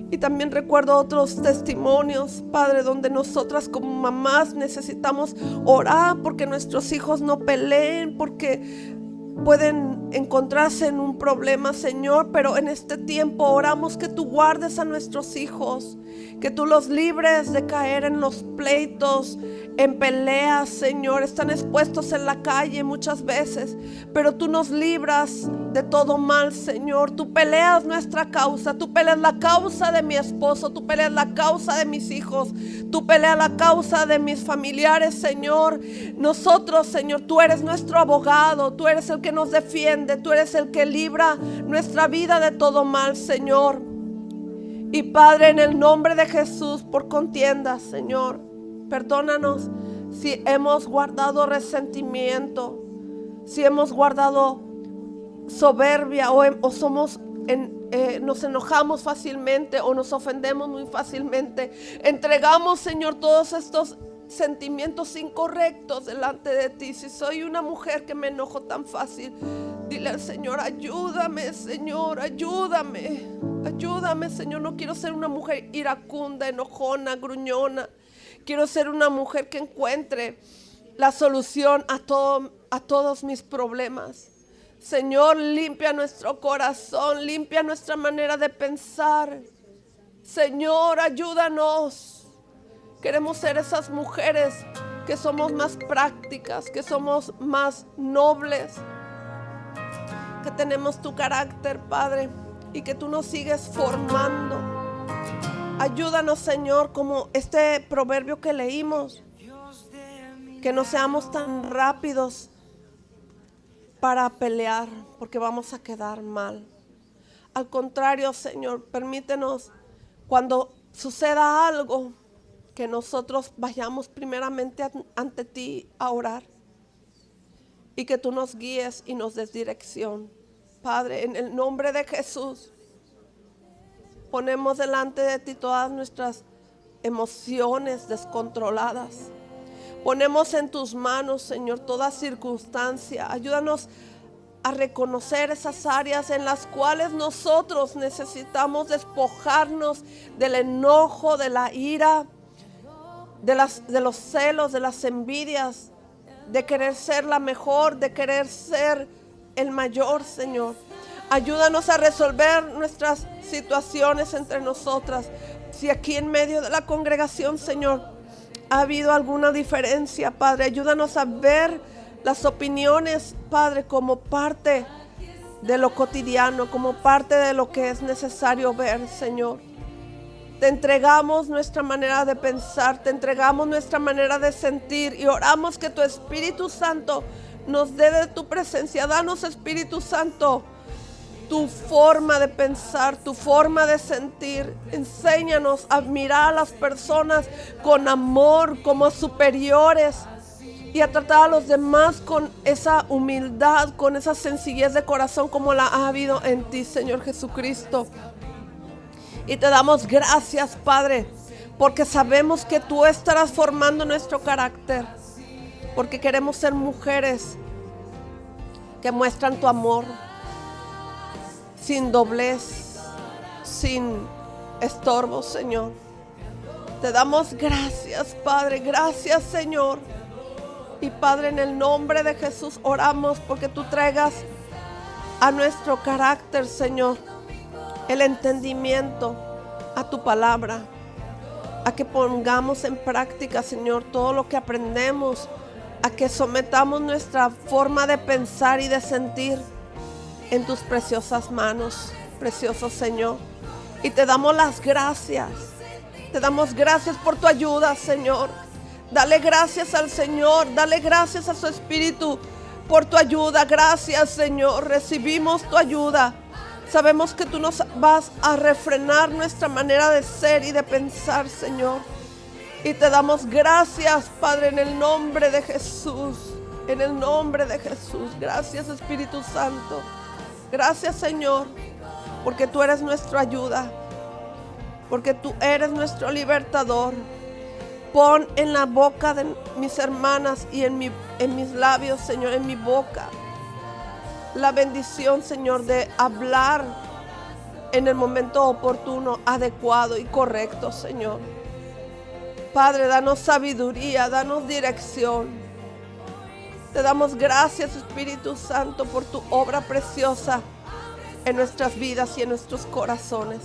Y también recuerdo otros testimonios, Padre, donde nosotras como mamás necesitamos orar porque nuestros hijos no peleen, porque pueden encontrarse en un problema, Señor, pero en este tiempo oramos que tú guardes a nuestros hijos, que tú los libres de caer en los pleitos, en peleas, Señor. Están expuestos en la calle muchas veces, pero tú nos libras de todo mal, Señor. Tú peleas nuestra causa, tú peleas la causa de mi esposo, tú peleas la causa de mis hijos, tú peleas la causa de mis familiares, Señor. Nosotros, Señor, tú eres nuestro abogado, tú eres el que nos defiende, tú eres el que libra nuestra vida de todo mal, Señor. Y Padre, en el nombre de Jesús, por contiendas, Señor, perdónanos si hemos guardado resentimiento, si hemos guardado soberbia o somos nos enojamos fácilmente o nos ofendemos muy fácilmente. Entregamos, Señor, todos estos sentimientos incorrectos delante de ti. Si soy una mujer que me enojo tan fácil, dile al Señor: ayúdame, Señor, ayúdame, ayúdame, Señor. No quiero ser una mujer iracunda, enojona, gruñona. Quiero ser una mujer que encuentre la solución a todos mis problemas. Señor, limpia nuestro corazón, limpia nuestra manera de pensar. Señor, ayúdanos. Queremos ser esas mujeres que somos más prácticas, que somos más nobles, que tenemos tu carácter, Padre, y que tú nos sigues formando. Ayúdanos, Señor, como este proverbio que leímos, que no seamos tan rápidos para pelear, porque vamos a quedar mal. Al contrario, Señor, permítenos cuando suceda algo, que nosotros vayamos primeramente ante ti a orar y que tú nos guíes y nos des dirección. Padre, en el nombre de Jesús, ponemos delante de ti todas nuestras emociones descontroladas. Ponemos en tus manos, Señor, toda circunstancia. Ayúdanos a reconocer esas áreas en las cuales nosotros necesitamos despojarnos del enojo, de la ira, de los celos, de las envidias, de querer ser la mejor, de querer ser el mayor, Señor. Ayúdanos a resolver nuestras situaciones entre nosotras. Si aquí en medio de la congregación, Señor, ha habido alguna diferencia, Padre, ayúdanos a ver las opiniones, Padre, como parte de lo cotidiano, como parte de lo que es necesario ver, Señor. Te entregamos nuestra manera de pensar, te entregamos nuestra manera de sentir y oramos que tu Espíritu Santo nos dé de tu presencia. Danos, Espíritu Santo, tu forma de pensar, tu forma de sentir. Enséñanos a mirar a las personas con amor, como superiores, y a tratar a los demás con esa humildad, con esa sencillez de corazón como la ha habido en ti, Señor Jesucristo. Y te damos gracias, Padre, porque sabemos que tú estarás formando nuestro carácter, porque queremos ser mujeres que muestran tu amor, sin doblez, sin estorbo, Señor. Te damos gracias, Padre, gracias, Señor. Y Padre, en el nombre de Jesús oramos porque tú traigas a nuestro carácter, Señor, el entendimiento a tu palabra, a que pongamos en práctica, Señor, todo lo que aprendemos, a que sometamos nuestra forma de pensar y de sentir en tus preciosas manos, precioso Señor. Y te damos las gracias. Te damos gracias por tu ayuda, Señor. Dale gracias al Señor, dale gracias a su Espíritu por tu ayuda. Gracias, Señor, recibimos tu ayuda. Sabemos que tú nos vas a refrenar nuestra manera de ser y de pensar, Señor. Y te damos gracias, Padre, en el nombre de Jesús. En el nombre de Jesús. Gracias, Espíritu Santo. Gracias, Señor, porque tú eres nuestra ayuda. Porque tú eres nuestro libertador. Pon en la boca de mis hermanas y en mis labios, Señor, en mi boca, la bendición, Señor, de hablar en el momento oportuno, adecuado y correcto, Señor. Padre, danos sabiduría, danos dirección. Te damos gracias, Espíritu Santo, por tu obra preciosa en nuestras vidas y en nuestros corazones.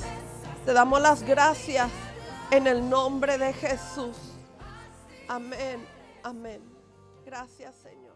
Te damos las gracias en el nombre de Jesús. Amén, amén. Gracias, Señor.